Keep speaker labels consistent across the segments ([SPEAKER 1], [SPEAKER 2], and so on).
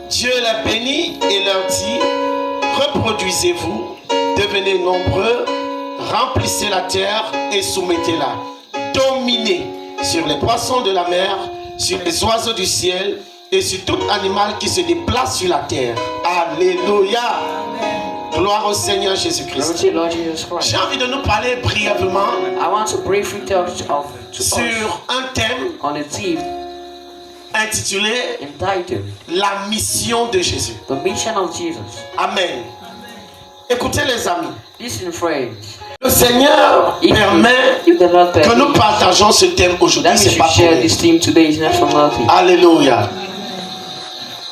[SPEAKER 1] Dieu les bénit et leur dit, reproduisez-vous, devenez nombreux, remplissez la terre et soumettez-la. Dominez sur les poissons de la mer, sur les oiseaux du ciel et sur tout animal qui se déplace sur la terre. Alléluia. Gloire au Seigneur Jésus-Christ. J'ai envie de nous parler brièvement sur un thème intitulé La mission de Jésus. Amen. Écoutez les amis. Le Seigneur permet que nous partageons ce thème aujourd'hui. C'est pas pour nous. Alléluia.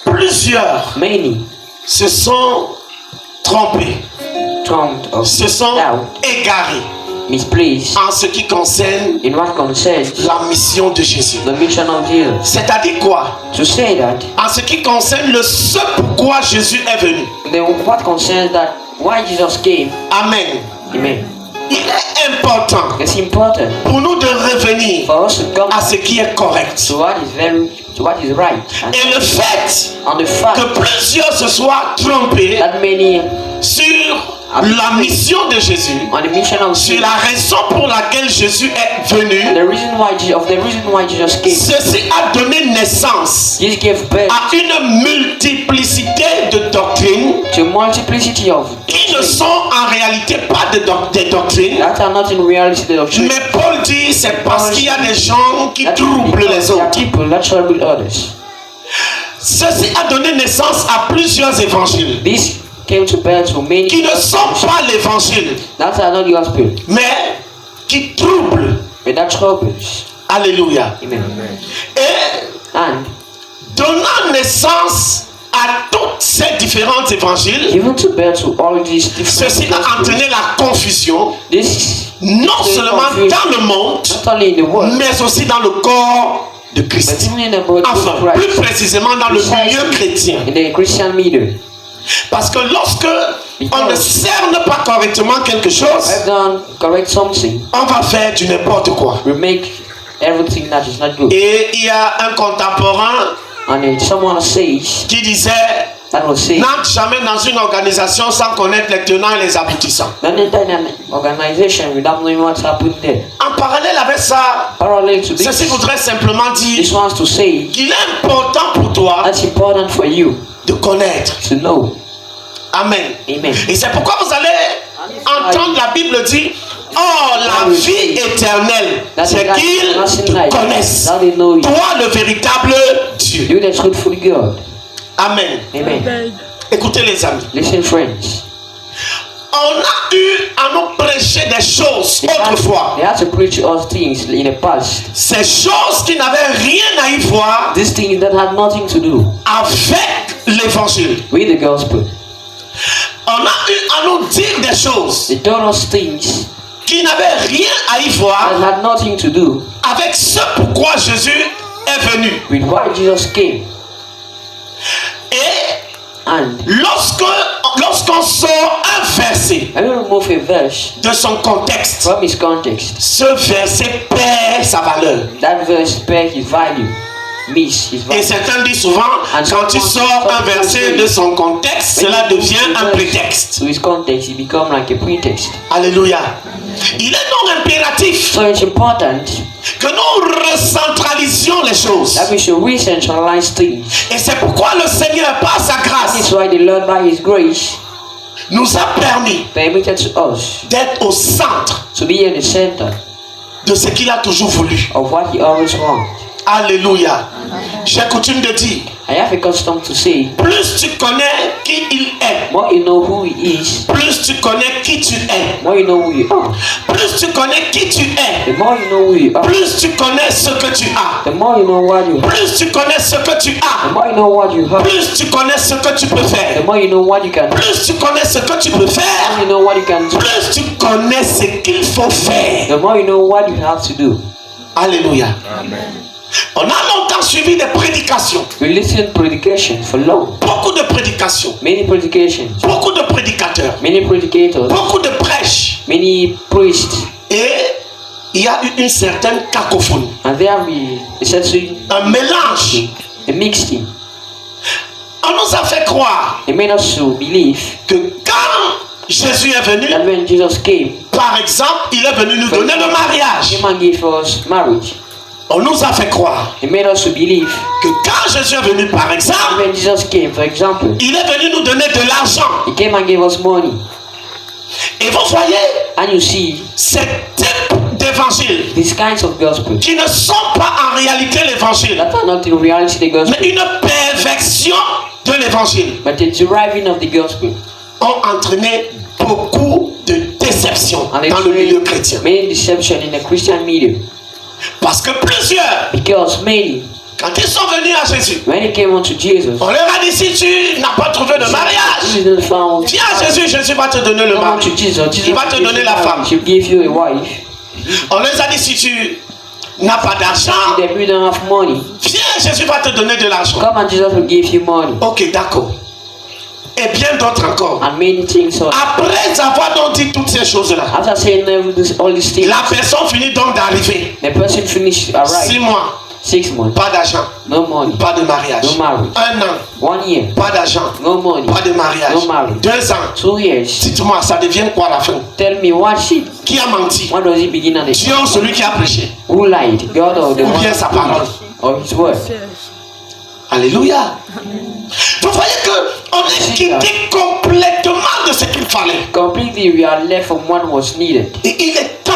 [SPEAKER 1] Plusieurs se sont trompés, se sont égarés en ce qui concerne la mission de Jésus. C'est-à-dire quoi? En ce qui concerne le ce pourquoi Jésus est venu. Amen. Il est important pour nous de revenir à ce qui est correct. Et le fait que plusieurs se soient trompés sur la mission de Jésus, sur la raison pour laquelle Jésus est venu, ceci a donné naissance à une multiplicité de doctrines qui ne sont en réalité pas des doctrines. Mais Paul dit c'est parce qu'il y a des gens qui troublent les autres. Ceci a donné naissance à plusieurs évangiles qui ne sont pas l'évangile, mais qui troublent. Alléluia. Et donnant naissance à toutes ces différents évangiles, ceci a entraîné la confusion, non seulement dans le monde, mais aussi dans le corps de Christ. Enfin, plus précisément dans le milieu chrétien. Parce que lorsque on ne cerne pas correctement quelque chose, on va faire du n'importe quoi. Et il y a un contemporain qui disait, n'entre jamais dans une organisation sans connaître les tenants et les aboutissants. En parallèle avec ça, ceci voudrait simplement dire qu'il est important pour toi de connaître. Amen. Et c'est pourquoi vous allez entendre la Bible dire, oh, la vie éternelle, c'est qu'ils te connaissent, toi le véritable Dieu. Amen. Écoutez les amis. On a eu à nous prêcher des choses autrefois. Ces choses qui n'avaient rien à y voir avec l'évangile. On a eu à nous dire des choses qui n'avaient rien à y voir avec ce pourquoi Jésus est venu. Et lorsqu'on sort un verset de son contexte, ce verset perd sa valeur. Et certains disent souvent, quand tu sors un verset de son contexte, cela devient un prétexte. Alléluia. Il est donc impératif que nous recentralisions les choses. Et c'est pourquoi le Seigneur, par sa grâce, nous a permis d'être au centre de ce qu'il a toujours voulu. Alléluia. J'ai coutume de dire, plus tu connais qui il est, plus tu connais qui tu es. Plus tu connais qui tu es, plus tu connais ce que tu as. Plus tu connais ce que tu as, plus tu connais ce que tu peux faire. Plus tu connais ce que tu peux faire, plus tu connais ce qu'il faut faire. Alléluia. On a longtemps suivi des prédications. Beaucoup de prédications. Beaucoup de prédicateurs. Beaucoup de prêches. Et il y a eu une certaine cacophonie. Un mélange. nous a fait croire
[SPEAKER 2] It made us to believe
[SPEAKER 1] que quand Jésus est venu,
[SPEAKER 2] that when Jesus came,
[SPEAKER 1] par exemple, il est venu nous donner le mariage.
[SPEAKER 2] He came and gave us marriage.
[SPEAKER 1] On nous a fait croire
[SPEAKER 2] It made us to believe
[SPEAKER 1] que quand Jésus est venu, par exemple,
[SPEAKER 2] when Jesus came, for example,
[SPEAKER 1] il est venu nous donner de l'argent.
[SPEAKER 2] He came and gave us money.
[SPEAKER 1] Et vous voyez,
[SPEAKER 2] And you see,
[SPEAKER 1] ces types d'évangiles
[SPEAKER 2] these kinds of gospel
[SPEAKER 1] qui ne sont pas en réalité l'évangile,
[SPEAKER 2] that are not in reality the gospel,
[SPEAKER 1] mais une perversion de l'évangile,
[SPEAKER 2] but the deriving of the gospel,
[SPEAKER 1] ont entraîné beaucoup de déceptions
[SPEAKER 2] and
[SPEAKER 1] dans le milieu chrétien.
[SPEAKER 2] many deception in the Christian media.
[SPEAKER 1] Parce que plusieurs,
[SPEAKER 2] Because many,
[SPEAKER 1] quand ils sont venus à Jésus,
[SPEAKER 2] when they came unto Jesus,
[SPEAKER 1] on leur a dit, si tu n'as pas trouvé de mariage,
[SPEAKER 2] Jesus didn't found
[SPEAKER 1] viens à Jésus, Jésus va te donner le
[SPEAKER 2] come
[SPEAKER 1] mari.
[SPEAKER 2] unto Jesus, Jesus
[SPEAKER 1] Il va te
[SPEAKER 2] will
[SPEAKER 1] donner
[SPEAKER 2] give
[SPEAKER 1] la
[SPEAKER 2] you
[SPEAKER 1] femme.
[SPEAKER 2] marriage, He'll give you a wife.
[SPEAKER 1] On leur a dit, si tu n'as pas d'argent,
[SPEAKER 2] If you don't have money,
[SPEAKER 1] viens, Jésus va te donner de l'argent.
[SPEAKER 2] come and Jesus will give you money.
[SPEAKER 1] Ok, d'accord. Et bien d'autres encore.
[SPEAKER 2] And many things.
[SPEAKER 1] Après avoir donc dit toutes ces choses-là,
[SPEAKER 2] After saying all these things,
[SPEAKER 1] la personne finit donc d'arriver.
[SPEAKER 2] the person finished
[SPEAKER 1] 6
[SPEAKER 2] arrived.
[SPEAKER 1] mois,
[SPEAKER 2] 6 months,
[SPEAKER 1] pas d'argent,
[SPEAKER 2] no money.
[SPEAKER 1] pas de mariage.
[SPEAKER 2] No marriage.
[SPEAKER 1] 1 an,
[SPEAKER 2] 1 year,
[SPEAKER 1] pas d'argent,
[SPEAKER 2] no money.
[SPEAKER 1] pas de mariage.
[SPEAKER 2] No marriage.
[SPEAKER 1] 2 ans.
[SPEAKER 2] 2 years.
[SPEAKER 1] Dites-moi, ça devient quoi à la fin?
[SPEAKER 2] Tell me what she,
[SPEAKER 1] Qui a menti?
[SPEAKER 2] what does he begin at the
[SPEAKER 1] Dieu ou celui qui a prêché?
[SPEAKER 2] Who lied? God or the
[SPEAKER 1] Ou
[SPEAKER 2] one
[SPEAKER 1] bien sa parole?
[SPEAKER 2] or his word?
[SPEAKER 1] Alléluia. Vous voyez que on est quitté complètement de ce qu'il fallait.
[SPEAKER 2] Completely, we are left from what was needed,
[SPEAKER 1] Et il est temps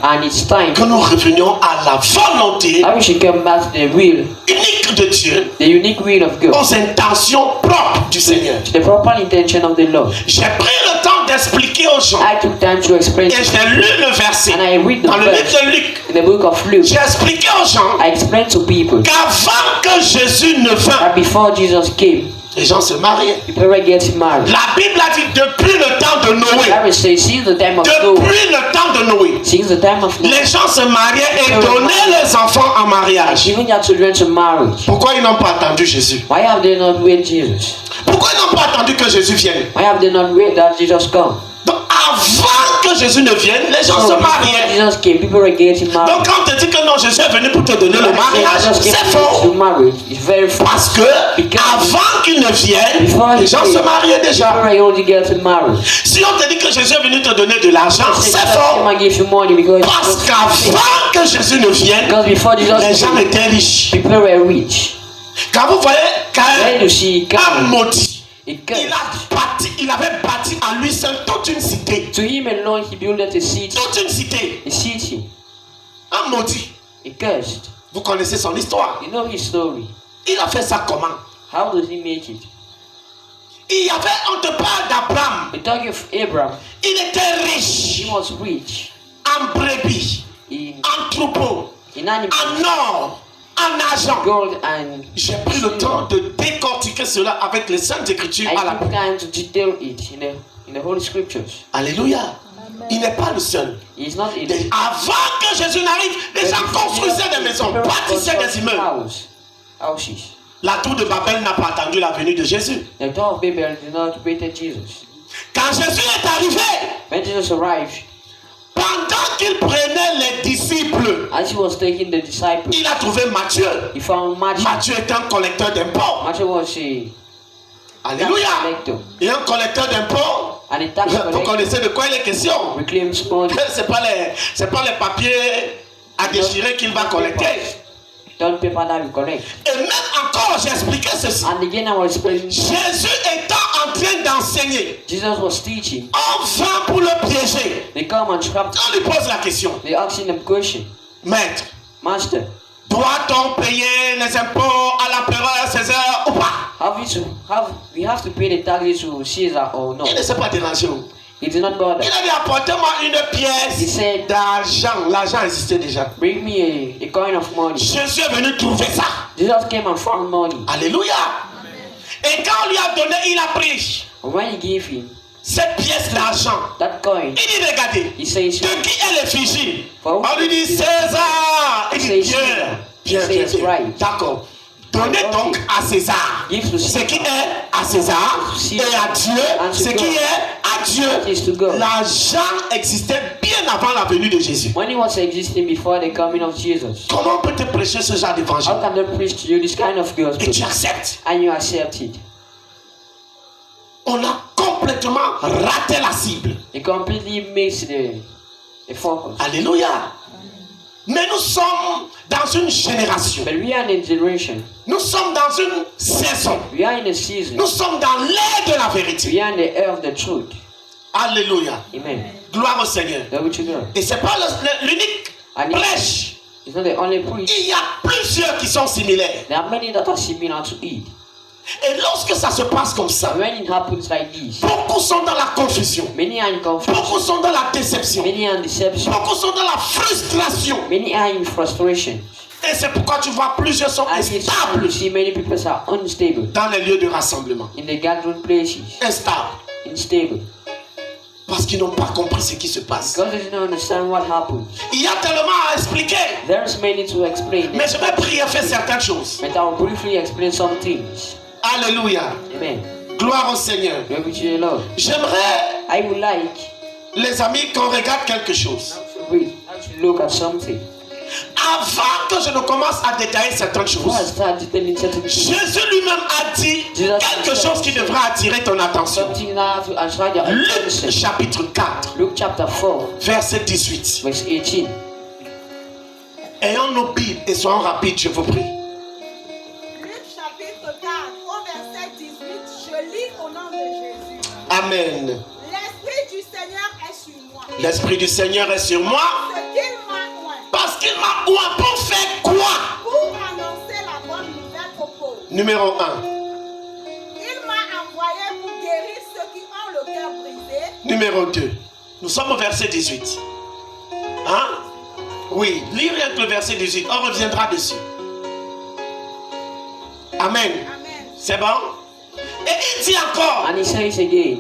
[SPEAKER 2] and it's time
[SPEAKER 1] que nous revenions à la volonté
[SPEAKER 2] that we should come back to the will,
[SPEAKER 1] unique de Dieu,
[SPEAKER 2] the unique will of God,
[SPEAKER 1] aux intentions propres du Seigneur.
[SPEAKER 2] to the proper intention of the Lord.
[SPEAKER 1] J'ai pris le temps d'expliquer aux gens
[SPEAKER 2] I took time to explain,
[SPEAKER 1] et j'ai lu le verset
[SPEAKER 2] and I read the
[SPEAKER 1] dans le livre
[SPEAKER 2] verse
[SPEAKER 1] de Luc.
[SPEAKER 2] in the book of Luke.
[SPEAKER 1] J'ai expliqué aux gens
[SPEAKER 2] I explained to people
[SPEAKER 1] qu'avant que Jésus ne vint,
[SPEAKER 2] that before Jesus came,
[SPEAKER 1] les gens se mariaient.
[SPEAKER 2] people were getting married.
[SPEAKER 1] La Bible a dit depuis le temps de Noé.
[SPEAKER 2] The Bible says, since the time of Noah,
[SPEAKER 1] Depuis le temps de Noé,
[SPEAKER 2] since the time of Noah,
[SPEAKER 1] les gens se mariaient et donnaient les enfants en mariage.
[SPEAKER 2] giving their children to marriage.
[SPEAKER 1] Pourquoi ils n'ont pas attendu Jésus?
[SPEAKER 2] Why have they not wait Jesus?
[SPEAKER 1] Pourquoi ils n'ont pas attendu que Jésus vienne?
[SPEAKER 2] Why have they not wait that Jesus come?
[SPEAKER 1] Donc avant que Jésus ne vienne, les gens se
[SPEAKER 2] Before
[SPEAKER 1] mariaient.
[SPEAKER 2] Jesus came, people were getting married.
[SPEAKER 1] Donc quand on te dit que non, Jésus est venu pour te donner le mariage,
[SPEAKER 2] Jesus
[SPEAKER 1] c'est
[SPEAKER 2] came
[SPEAKER 1] faux.
[SPEAKER 2] to marriage. It's very false.
[SPEAKER 1] Parce que avant qu'il ne vienne, les gens se mariaient déjà.
[SPEAKER 2] People were only getting married.
[SPEAKER 1] Si on te dit que Jésus est venu te donner de l'argent, c'est
[SPEAKER 2] Jesus
[SPEAKER 1] faux.
[SPEAKER 2] came and gave you money because
[SPEAKER 1] Parce qu'avant que Jésus ne vienne,
[SPEAKER 2] because before
[SPEAKER 1] les
[SPEAKER 2] Jesus
[SPEAKER 1] gens
[SPEAKER 2] came,
[SPEAKER 1] étaient riches.
[SPEAKER 2] people were rich.
[SPEAKER 1] Quand vous voyez,
[SPEAKER 2] When you see
[SPEAKER 1] un
[SPEAKER 2] God,
[SPEAKER 1] maudit,
[SPEAKER 2] it
[SPEAKER 1] il avait bâti à lui seul toute une cité.
[SPEAKER 2] to him alone he built a city.
[SPEAKER 1] Toute une cité.
[SPEAKER 2] A city.
[SPEAKER 1] Un maudit.
[SPEAKER 2] A cursed.
[SPEAKER 1] Vous connaissez son histoire.
[SPEAKER 2] You know his story.
[SPEAKER 1] Il a fait ça comment?
[SPEAKER 2] How does he make it?
[SPEAKER 1] Il y avait, on te parle d'Abraham.
[SPEAKER 2] We talk of Abraham.
[SPEAKER 1] Il était riche.
[SPEAKER 2] He was rich
[SPEAKER 1] En brebis,
[SPEAKER 2] in
[SPEAKER 1] en troupeau,
[SPEAKER 2] animals,
[SPEAKER 1] en or, en argent.
[SPEAKER 2] gold, and
[SPEAKER 1] J'ai pris le temps de décortiquer cela avec les Saintes Écritures à la
[SPEAKER 2] I took time to detail it in the Holy Scriptures.
[SPEAKER 1] Alléluia. Il n'est pas le seul.
[SPEAKER 2] He's not in
[SPEAKER 1] Avant que Jésus n'arrive, les gens construisaient des maisons, bâtissaient des immeubles.
[SPEAKER 2] Houses.
[SPEAKER 1] La tour de Babel n'a pas attendu la venue de Jésus.
[SPEAKER 2] The Tower of Babel did not wait at Jesus.
[SPEAKER 1] Quand Jésus est arrivé,
[SPEAKER 2] When Jesus arrived,
[SPEAKER 1] pendant qu'il prenait les disciples,
[SPEAKER 2] as he was taking the disciples,
[SPEAKER 1] il a trouvé Matthieu.
[SPEAKER 2] he found Matthew.
[SPEAKER 1] Mathieu est un collecteur d'impôts.
[SPEAKER 2] Matthew was a
[SPEAKER 1] Alléluia.
[SPEAKER 2] tax collector.
[SPEAKER 1] Il est un collecteur d'impôts.
[SPEAKER 2] And a tax
[SPEAKER 1] Vous
[SPEAKER 2] collector
[SPEAKER 1] connaissez de quoi il est question?
[SPEAKER 2] reclaims money.
[SPEAKER 1] C'est pas les papiers à déchirer qu'il va collecter.
[SPEAKER 2] Don't paper that we collect.
[SPEAKER 1] Et même encore, j'ai expliqué ceci.
[SPEAKER 2] And again, I was explaining.
[SPEAKER 1] Jésus étant en train d'enseigner,
[SPEAKER 2] Jesus was teaching.
[SPEAKER 1] on vient pour le piéger.
[SPEAKER 2] They come and trap.
[SPEAKER 1] On lui pose la question.
[SPEAKER 2] They ask him a question.
[SPEAKER 1] Maître,
[SPEAKER 2] Master,
[SPEAKER 1] doit-on payer les impôts à l'empereur César ou pas?
[SPEAKER 2] we have to pay the taxes to Caesar or no?
[SPEAKER 1] Il ne s'est pas dérangé.
[SPEAKER 2] He did not bother.
[SPEAKER 1] Il a dit apportez-moi une
[SPEAKER 2] He
[SPEAKER 1] pièce
[SPEAKER 2] said,
[SPEAKER 1] d'argent. L'argent existait déjà.
[SPEAKER 2] bring me a coin of money.
[SPEAKER 1] Jésus est venu trouver ça.
[SPEAKER 2] Jesus came and found money.
[SPEAKER 1] Alléluia. Et quand on lui a donné, il a pris
[SPEAKER 2] And when he gave him
[SPEAKER 1] cette pièce d'argent.
[SPEAKER 2] that coin,
[SPEAKER 1] Il dit regardez,
[SPEAKER 2] he says,
[SPEAKER 1] de qui est l'effigie?
[SPEAKER 2] For who?
[SPEAKER 1] On lui dit César. Il dit
[SPEAKER 2] He says,
[SPEAKER 1] bien,
[SPEAKER 2] He says, right.
[SPEAKER 1] D'accord. Donnez donc à César
[SPEAKER 2] Give to
[SPEAKER 1] ce
[SPEAKER 2] Caesar.
[SPEAKER 1] qui est à César et à Dieu ce qui est à
[SPEAKER 2] Is
[SPEAKER 1] Dieu.
[SPEAKER 2] to God.
[SPEAKER 1] L'argent existait bien avant la venue de Jésus.
[SPEAKER 2] When it was existing before the coming of Jesus,
[SPEAKER 1] Comment on peut te prêcher ce genre d'évangile
[SPEAKER 2] how can they preach to you this kind of
[SPEAKER 1] et
[SPEAKER 2] gospel
[SPEAKER 1] tu acceptes?
[SPEAKER 2] and you accept it?
[SPEAKER 1] on a complètement raté la cible.
[SPEAKER 2] They completely missed the focus.
[SPEAKER 1] Alléluia. Mais nous sommes dans une génération.
[SPEAKER 2] But we are in a generation.
[SPEAKER 1] Nous sommes dans une saison.
[SPEAKER 2] We are in a season.
[SPEAKER 1] Nous sommes dans l'ère de la vérité.
[SPEAKER 2] We are in the air of the truth.
[SPEAKER 1] Alléluia.
[SPEAKER 2] Amen.
[SPEAKER 1] Gloire au Seigneur.
[SPEAKER 2] Glory to God.
[SPEAKER 1] Et c'est pas l'unique prêche.
[SPEAKER 2] It's not the only preach.
[SPEAKER 1] Il y a plusieurs qui sont similaires.
[SPEAKER 2] There are many that are similar to it.
[SPEAKER 1] Et lorsque ça se passe comme ça,
[SPEAKER 2] When it happens like this,
[SPEAKER 1] beaucoup sont dans la confusion.
[SPEAKER 2] many are in confusion.
[SPEAKER 1] Beaucoup sont dans la déception.
[SPEAKER 2] Many are in deception.
[SPEAKER 1] Beaucoup sont dans la frustration.
[SPEAKER 2] Many are in frustration.
[SPEAKER 1] Et c'est pourquoi tu vois plusieurs sont
[SPEAKER 2] And it's you
[SPEAKER 1] instables
[SPEAKER 2] see many people are unstable
[SPEAKER 1] dans les lieux de rassemblement.
[SPEAKER 2] in the gathering places.
[SPEAKER 1] Instables.
[SPEAKER 2] Unstable.
[SPEAKER 1] Parce qu'ils n'ont pas compris ce qui se passe.
[SPEAKER 2] Because they don't understand what happened.
[SPEAKER 1] Il y a tellement à expliquer.
[SPEAKER 2] There's many to explain.
[SPEAKER 1] Mais je vais prier faire certaines choses.
[SPEAKER 2] But I'll briefly explain some things.
[SPEAKER 1] Alléluia.
[SPEAKER 2] Amen.
[SPEAKER 1] Gloire au Seigneur.
[SPEAKER 2] Glory to the Lord.
[SPEAKER 1] J'aimerais,
[SPEAKER 2] I would like
[SPEAKER 1] les amis, qu'on regarde quelque chose.
[SPEAKER 2] to look at something.
[SPEAKER 1] Avant que je ne commence à détailler certaines
[SPEAKER 2] Before I
[SPEAKER 1] choses,
[SPEAKER 2] start telling certain things,
[SPEAKER 1] Jésus lui-même a dit quelque chose qui devrait attirer ton attention.
[SPEAKER 2] something that to attract your
[SPEAKER 1] Luc
[SPEAKER 2] attention.
[SPEAKER 1] chapitre 4,
[SPEAKER 2] Luke chapter 4,
[SPEAKER 1] verset 18.
[SPEAKER 2] verse 18.
[SPEAKER 1] Ayons nos Bibles et soyons rapides, je vous prie.
[SPEAKER 3] Luc chapitre 4, au verset 18, je lis au nom de Jésus.
[SPEAKER 1] Amen.
[SPEAKER 3] L'Esprit du Seigneur est sur moi.
[SPEAKER 1] L'Esprit du Seigneur est sur moi
[SPEAKER 3] Ce qu'il m'a oint
[SPEAKER 1] parce qu'il m'a oint pour faire quoi?
[SPEAKER 3] pour annoncer la bonne nouvelle aux pauvres.
[SPEAKER 1] Numéro 1.
[SPEAKER 3] Il m'a envoyé pour guérir ceux qui ont le cœur brisé.
[SPEAKER 1] Numéro 2. Nous sommes au verset 18. Hein? Oui, lis rien que le verset 18. On reviendra dessus. Amen.
[SPEAKER 3] Amen.
[SPEAKER 1] C'est bon? Et il dit encore,
[SPEAKER 2] And he says again,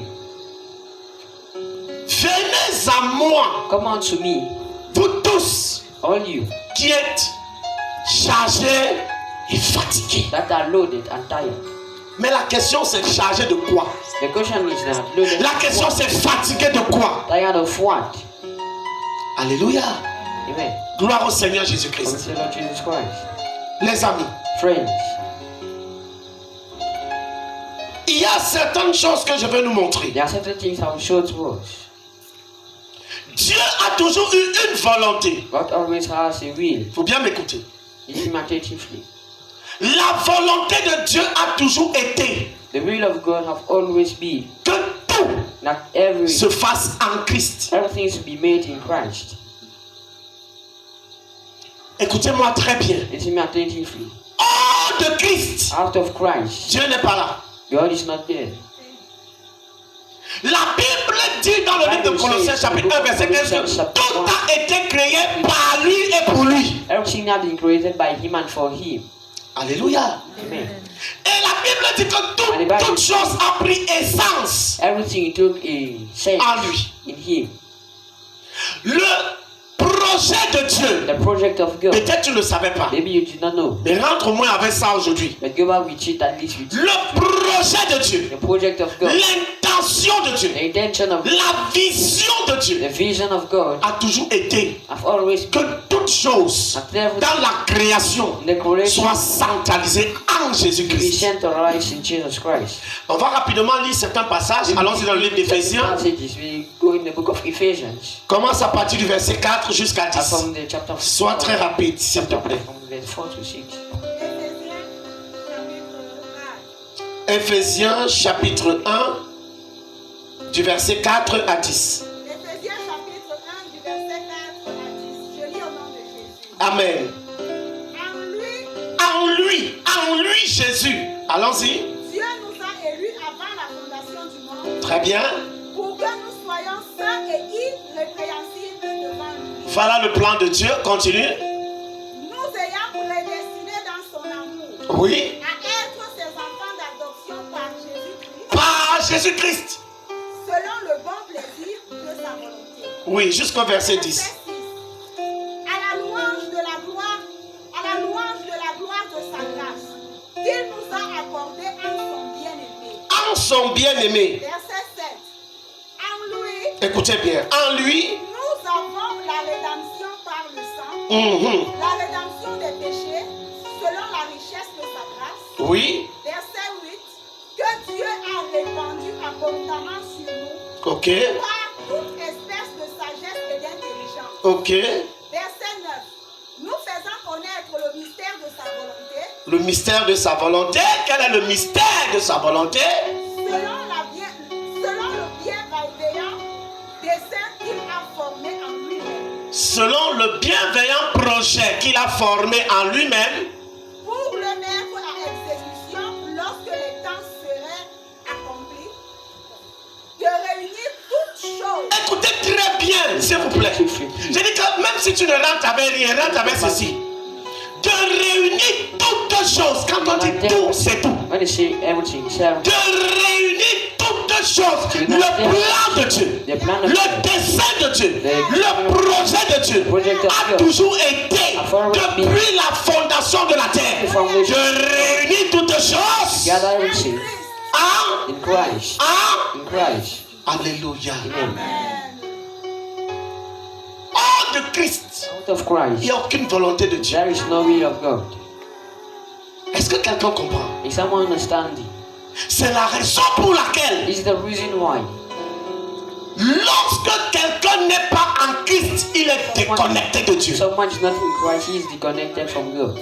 [SPEAKER 1] venez à moi,
[SPEAKER 2] come on to me,
[SPEAKER 1] vous tous
[SPEAKER 2] all you
[SPEAKER 1] qui êtes chargés et fatigués.
[SPEAKER 2] that are loaded and tired.
[SPEAKER 1] Mais la question c'est chargé de quoi?
[SPEAKER 2] The question is that loaded
[SPEAKER 1] La question
[SPEAKER 2] of what?
[SPEAKER 1] c'est fatigué de quoi?
[SPEAKER 2] Tired of what?
[SPEAKER 1] Alléluia.
[SPEAKER 2] Amen.
[SPEAKER 1] Gloire au Seigneur
[SPEAKER 2] Glory
[SPEAKER 1] Jésus-Christ.
[SPEAKER 2] to the Lord Jesus Christ.
[SPEAKER 1] Les amis,
[SPEAKER 2] Friends,
[SPEAKER 1] il y a certaines choses que je vais nous montrer.
[SPEAKER 2] there are certain things I will show to us.
[SPEAKER 1] Dieu a toujours eu une volonté.
[SPEAKER 2] God always has a will.
[SPEAKER 1] Il faut bien m'écouter.
[SPEAKER 2] Listen attentively.
[SPEAKER 1] La volonté de Dieu a toujours été
[SPEAKER 2] The will of God have always been
[SPEAKER 1] que tout
[SPEAKER 2] that everything
[SPEAKER 1] se fasse en Christ.
[SPEAKER 2] is to be made in Christ.
[SPEAKER 1] Écoutez-moi très bien.
[SPEAKER 2] Listen attentively.
[SPEAKER 1] Hors de Christ,
[SPEAKER 2] Out of Christ,
[SPEAKER 1] Dieu n'est pas là.
[SPEAKER 2] God is not there.
[SPEAKER 1] La Bible dit dans le livre de Colossiens chapitre 1 verset 15 que tout a été créé par lui et pour lui.
[SPEAKER 2] Everything has been created by Him and for Him.
[SPEAKER 1] Alléluia.
[SPEAKER 2] Amen.
[SPEAKER 1] Et la Bible dit que toute chose a pris essence
[SPEAKER 2] Everything took a shape
[SPEAKER 1] en lui.
[SPEAKER 2] in Him.
[SPEAKER 1] Le projet de Dieu,
[SPEAKER 2] The project of God.
[SPEAKER 1] peut-être tu ne le savais pas,
[SPEAKER 2] Maybe you did not know,
[SPEAKER 1] mais rentre au moins avec ça aujourd'hui.
[SPEAKER 2] but go back with it at least with
[SPEAKER 1] Le projet de Dieu,
[SPEAKER 2] the project of God.
[SPEAKER 1] l'intention de Dieu,
[SPEAKER 2] The intention of
[SPEAKER 1] la vision de Dieu
[SPEAKER 2] the vision of God
[SPEAKER 1] a toujours été
[SPEAKER 2] have always
[SPEAKER 1] que
[SPEAKER 2] been
[SPEAKER 1] toute chose
[SPEAKER 2] that everything
[SPEAKER 1] dans la création
[SPEAKER 2] in the creation
[SPEAKER 1] soit centralisée en
[SPEAKER 2] be
[SPEAKER 1] Jésus-Christ.
[SPEAKER 2] centralized in Jesus Christ.
[SPEAKER 1] On va rapidement lire certains passages. Allons-y dans le livre d'Éphésiens.
[SPEAKER 2] Passages, we go in the book of Ephesians.
[SPEAKER 1] Commence à partir du verset 4 jusqu'à 10.
[SPEAKER 2] From the chapter
[SPEAKER 1] Sois très rapide, s'il te plaît.
[SPEAKER 2] From verse 4 to 6.
[SPEAKER 3] Éphésiens chapitre 1,
[SPEAKER 1] Éphésiens chapitre 1, du verset 4 à 10.
[SPEAKER 3] Éphésiens chapitre 1 du verset 4 à 10. Je lis au nom de Jésus.
[SPEAKER 1] Amen. En lui, Jésus. Allons-y.
[SPEAKER 3] Dieu nous a élus avant la fondation du monde
[SPEAKER 1] Très bien.
[SPEAKER 3] pour que nous soyons saints et irrépréhensibles devant lui.
[SPEAKER 1] Voilà le plan de Dieu. Continue.
[SPEAKER 3] Nous ayant prédestinés dans son amour
[SPEAKER 1] Oui.
[SPEAKER 3] à être ses enfants d'adoption par Jésus-Christ,
[SPEAKER 1] Par Jésus-Christ.
[SPEAKER 3] selon le bon plaisir de sa volonté.
[SPEAKER 1] Oui, jusqu'au verset
[SPEAKER 3] Verset
[SPEAKER 1] 10.
[SPEAKER 3] 6. À la louange de la gloire de sa grâce, qu'il nous a accordé en son bien-aimé.
[SPEAKER 1] En son bien-aimé.
[SPEAKER 3] Verset 7. En lui,
[SPEAKER 1] Écoutez bien. En lui.
[SPEAKER 3] nous avons la rédemption par le sang, la rédemption des péchés, selon la richesse de sa grâce.
[SPEAKER 1] Oui.
[SPEAKER 3] Verset 8. Que Dieu a répandu à abondamment sur nous.
[SPEAKER 1] Ok.
[SPEAKER 3] Par toute espèce de sagesse et d'intelligence.
[SPEAKER 1] Ok.
[SPEAKER 3] Verset 9. Nous faisons connaître le mystère de sa volonté.
[SPEAKER 1] Le mystère de sa volonté. Quel est le mystère de sa volonté?
[SPEAKER 3] Selon le bienveillant dessein qu'il a formé en lui-même.
[SPEAKER 1] Selon le bienveillant projet qu'il a formé en lui-même.
[SPEAKER 3] Pour le mettre à exécution lorsque les temps seraient accomplis. De réunir toutes choses.
[SPEAKER 1] Écoutez très bien, s'il vous plaît. Je dis que même si tu ne rentres avec rien, rentre avec ceci. De réunir toutes choses. Quand on dit tout, c'est tout.
[SPEAKER 2] When they say everything,
[SPEAKER 1] De réunir toutes choses. Le plan de Dieu, le dessein de Dieu, le projet de Dieu a toujours été, depuis la fondation de la terre, de réunir toutes choses
[SPEAKER 2] gather everything
[SPEAKER 1] en
[SPEAKER 2] in Christ. In Christ.
[SPEAKER 1] Alléluia.
[SPEAKER 3] Amen.
[SPEAKER 1] Hors de Christ,
[SPEAKER 2] Out of Christ,
[SPEAKER 1] il n'y a aucune volonté de Dieu.
[SPEAKER 2] there is no will of God.
[SPEAKER 1] Est-ce que quelqu'un comprend?
[SPEAKER 2] Is someone understanding?
[SPEAKER 1] C'est la raison pour laquelle,
[SPEAKER 2] This is the reason why.
[SPEAKER 1] lorsque quelqu'un n'est pas en Christ, il est déconnecté de Dieu.
[SPEAKER 2] Someone is not in Christ, he is disconnected from God.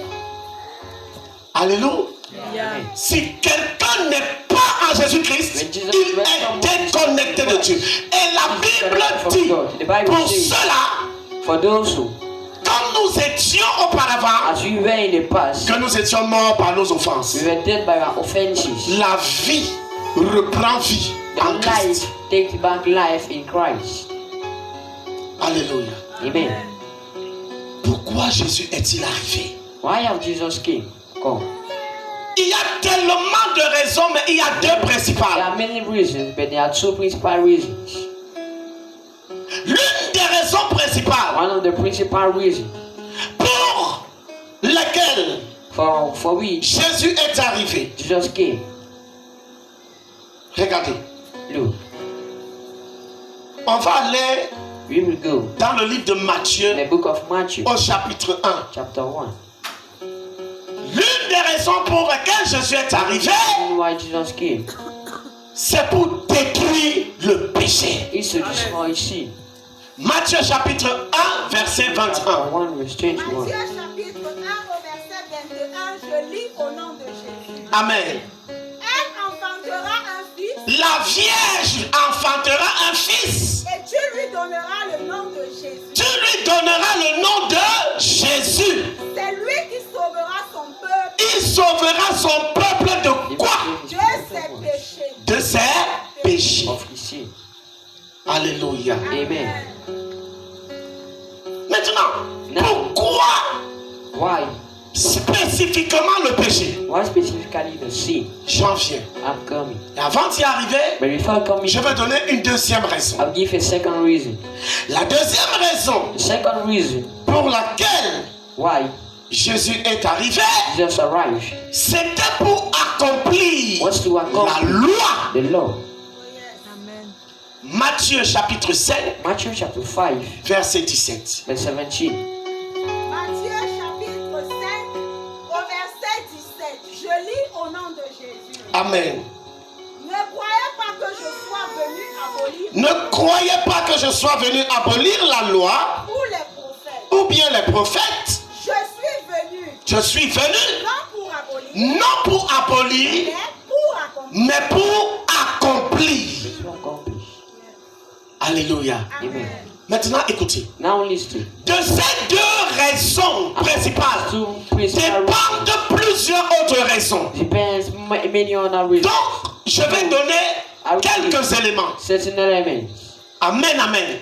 [SPEAKER 1] Alléluia.
[SPEAKER 2] Amen.
[SPEAKER 1] Si quelqu'un n'est pas en Jésus-Christ, il est déconnecté de Dieu. Et la Bible dit, pour cela,
[SPEAKER 2] For those who,
[SPEAKER 1] comme nous étions auparavant,
[SPEAKER 2] as we were in the past,
[SPEAKER 1] que nous étions morts par nos offenses,
[SPEAKER 2] we were dead by our offenses.
[SPEAKER 1] la vie reprend vie en
[SPEAKER 2] The
[SPEAKER 1] Christ.
[SPEAKER 2] life takes back life in Christ.
[SPEAKER 1] Alléluia.
[SPEAKER 2] Amen.
[SPEAKER 1] Pourquoi Jésus est-il arrivé?
[SPEAKER 2] Why have Jesus come?
[SPEAKER 1] Il y a tellement de raisons, mais il y a deux
[SPEAKER 2] There
[SPEAKER 1] principales.
[SPEAKER 2] are many reasons, but there are two principal reasons.
[SPEAKER 1] L'une des raisons principales
[SPEAKER 2] One of the principal reasons
[SPEAKER 1] pour lesquelles
[SPEAKER 2] for which
[SPEAKER 1] Jésus est arrivé.
[SPEAKER 2] Jesus came.
[SPEAKER 1] Regardez,
[SPEAKER 2] Look,
[SPEAKER 1] on va aller
[SPEAKER 2] we will go
[SPEAKER 1] dans le livre de Matthieu
[SPEAKER 2] in the book of Matthew,
[SPEAKER 1] au chapitre 1.
[SPEAKER 2] chapter 1.
[SPEAKER 1] L'une des raisons pour lesquelles Jésus est arrivé,
[SPEAKER 2] Why Jesus came
[SPEAKER 1] c'est pour détruire le péché.
[SPEAKER 2] is to destroy sin.
[SPEAKER 1] Matthieu chapitre 1, verset 21.
[SPEAKER 2] Chapter 1, verse 21.
[SPEAKER 3] Matthieu chapitre 1 au verset 21, je lis au nom de Jésus.
[SPEAKER 1] Amen.
[SPEAKER 3] Elle enfantera un fils
[SPEAKER 1] La Vierge enfantera un fils.
[SPEAKER 3] et tu lui donneras le nom de Jésus.
[SPEAKER 1] Tu lui donneras le nom de Jésus.
[SPEAKER 3] C'est lui qui sauvera son peuple
[SPEAKER 1] Il sauvera son peuple de quoi?
[SPEAKER 3] de ses péchés.
[SPEAKER 1] De ses péchés.
[SPEAKER 2] Of his sin.
[SPEAKER 1] Alléluia.
[SPEAKER 2] Amen.
[SPEAKER 1] Maintenant, pourquoi
[SPEAKER 2] Why?
[SPEAKER 1] spécifiquement le péché?
[SPEAKER 2] Why specifically the sin?
[SPEAKER 1] J'en viens.
[SPEAKER 2] I'm coming.
[SPEAKER 1] Et avant d'y arriver,
[SPEAKER 2] But before coming,
[SPEAKER 1] je vais donner une deuxième raison.
[SPEAKER 2] I'll give a second reason.
[SPEAKER 1] La deuxième raison
[SPEAKER 2] The second reason
[SPEAKER 1] pour laquelle
[SPEAKER 2] why
[SPEAKER 1] Jésus est arrivé,
[SPEAKER 2] Jesus arrived
[SPEAKER 1] c'était pour accomplir
[SPEAKER 2] was to
[SPEAKER 1] la
[SPEAKER 2] accomplish
[SPEAKER 1] loi.
[SPEAKER 2] the law.
[SPEAKER 1] Matthieu chapitre 7,
[SPEAKER 2] Matthew chapter 5,
[SPEAKER 1] verset 17.
[SPEAKER 2] verse 17.
[SPEAKER 3] Matthieu chapitre 5 au verset 17. Je lis au nom de Jésus.
[SPEAKER 1] Amen.
[SPEAKER 3] Ne croyez pas que je sois venu abolir
[SPEAKER 1] Ne croyez pas que je sois venu abolir la loi
[SPEAKER 3] ou les prophètes.
[SPEAKER 1] ou bien les prophètes.
[SPEAKER 3] Je suis venu
[SPEAKER 1] Je suis venu
[SPEAKER 3] non pour abolir,
[SPEAKER 1] non pour abolir,
[SPEAKER 3] mais pour accomplir.
[SPEAKER 1] mais pour accomplir.
[SPEAKER 2] To accomplish.
[SPEAKER 1] Alléluia.
[SPEAKER 2] Amen.
[SPEAKER 1] Maintenant, écoutez.
[SPEAKER 2] Now listen.
[SPEAKER 1] De ces deux raisons principales
[SPEAKER 2] Two principal reasons.
[SPEAKER 1] dépendent de plusieurs autres raisons.
[SPEAKER 2] Depends many other reasons.
[SPEAKER 1] Donc, je vais donner quelques éléments.
[SPEAKER 2] Certain elements.
[SPEAKER 1] Amen, amen.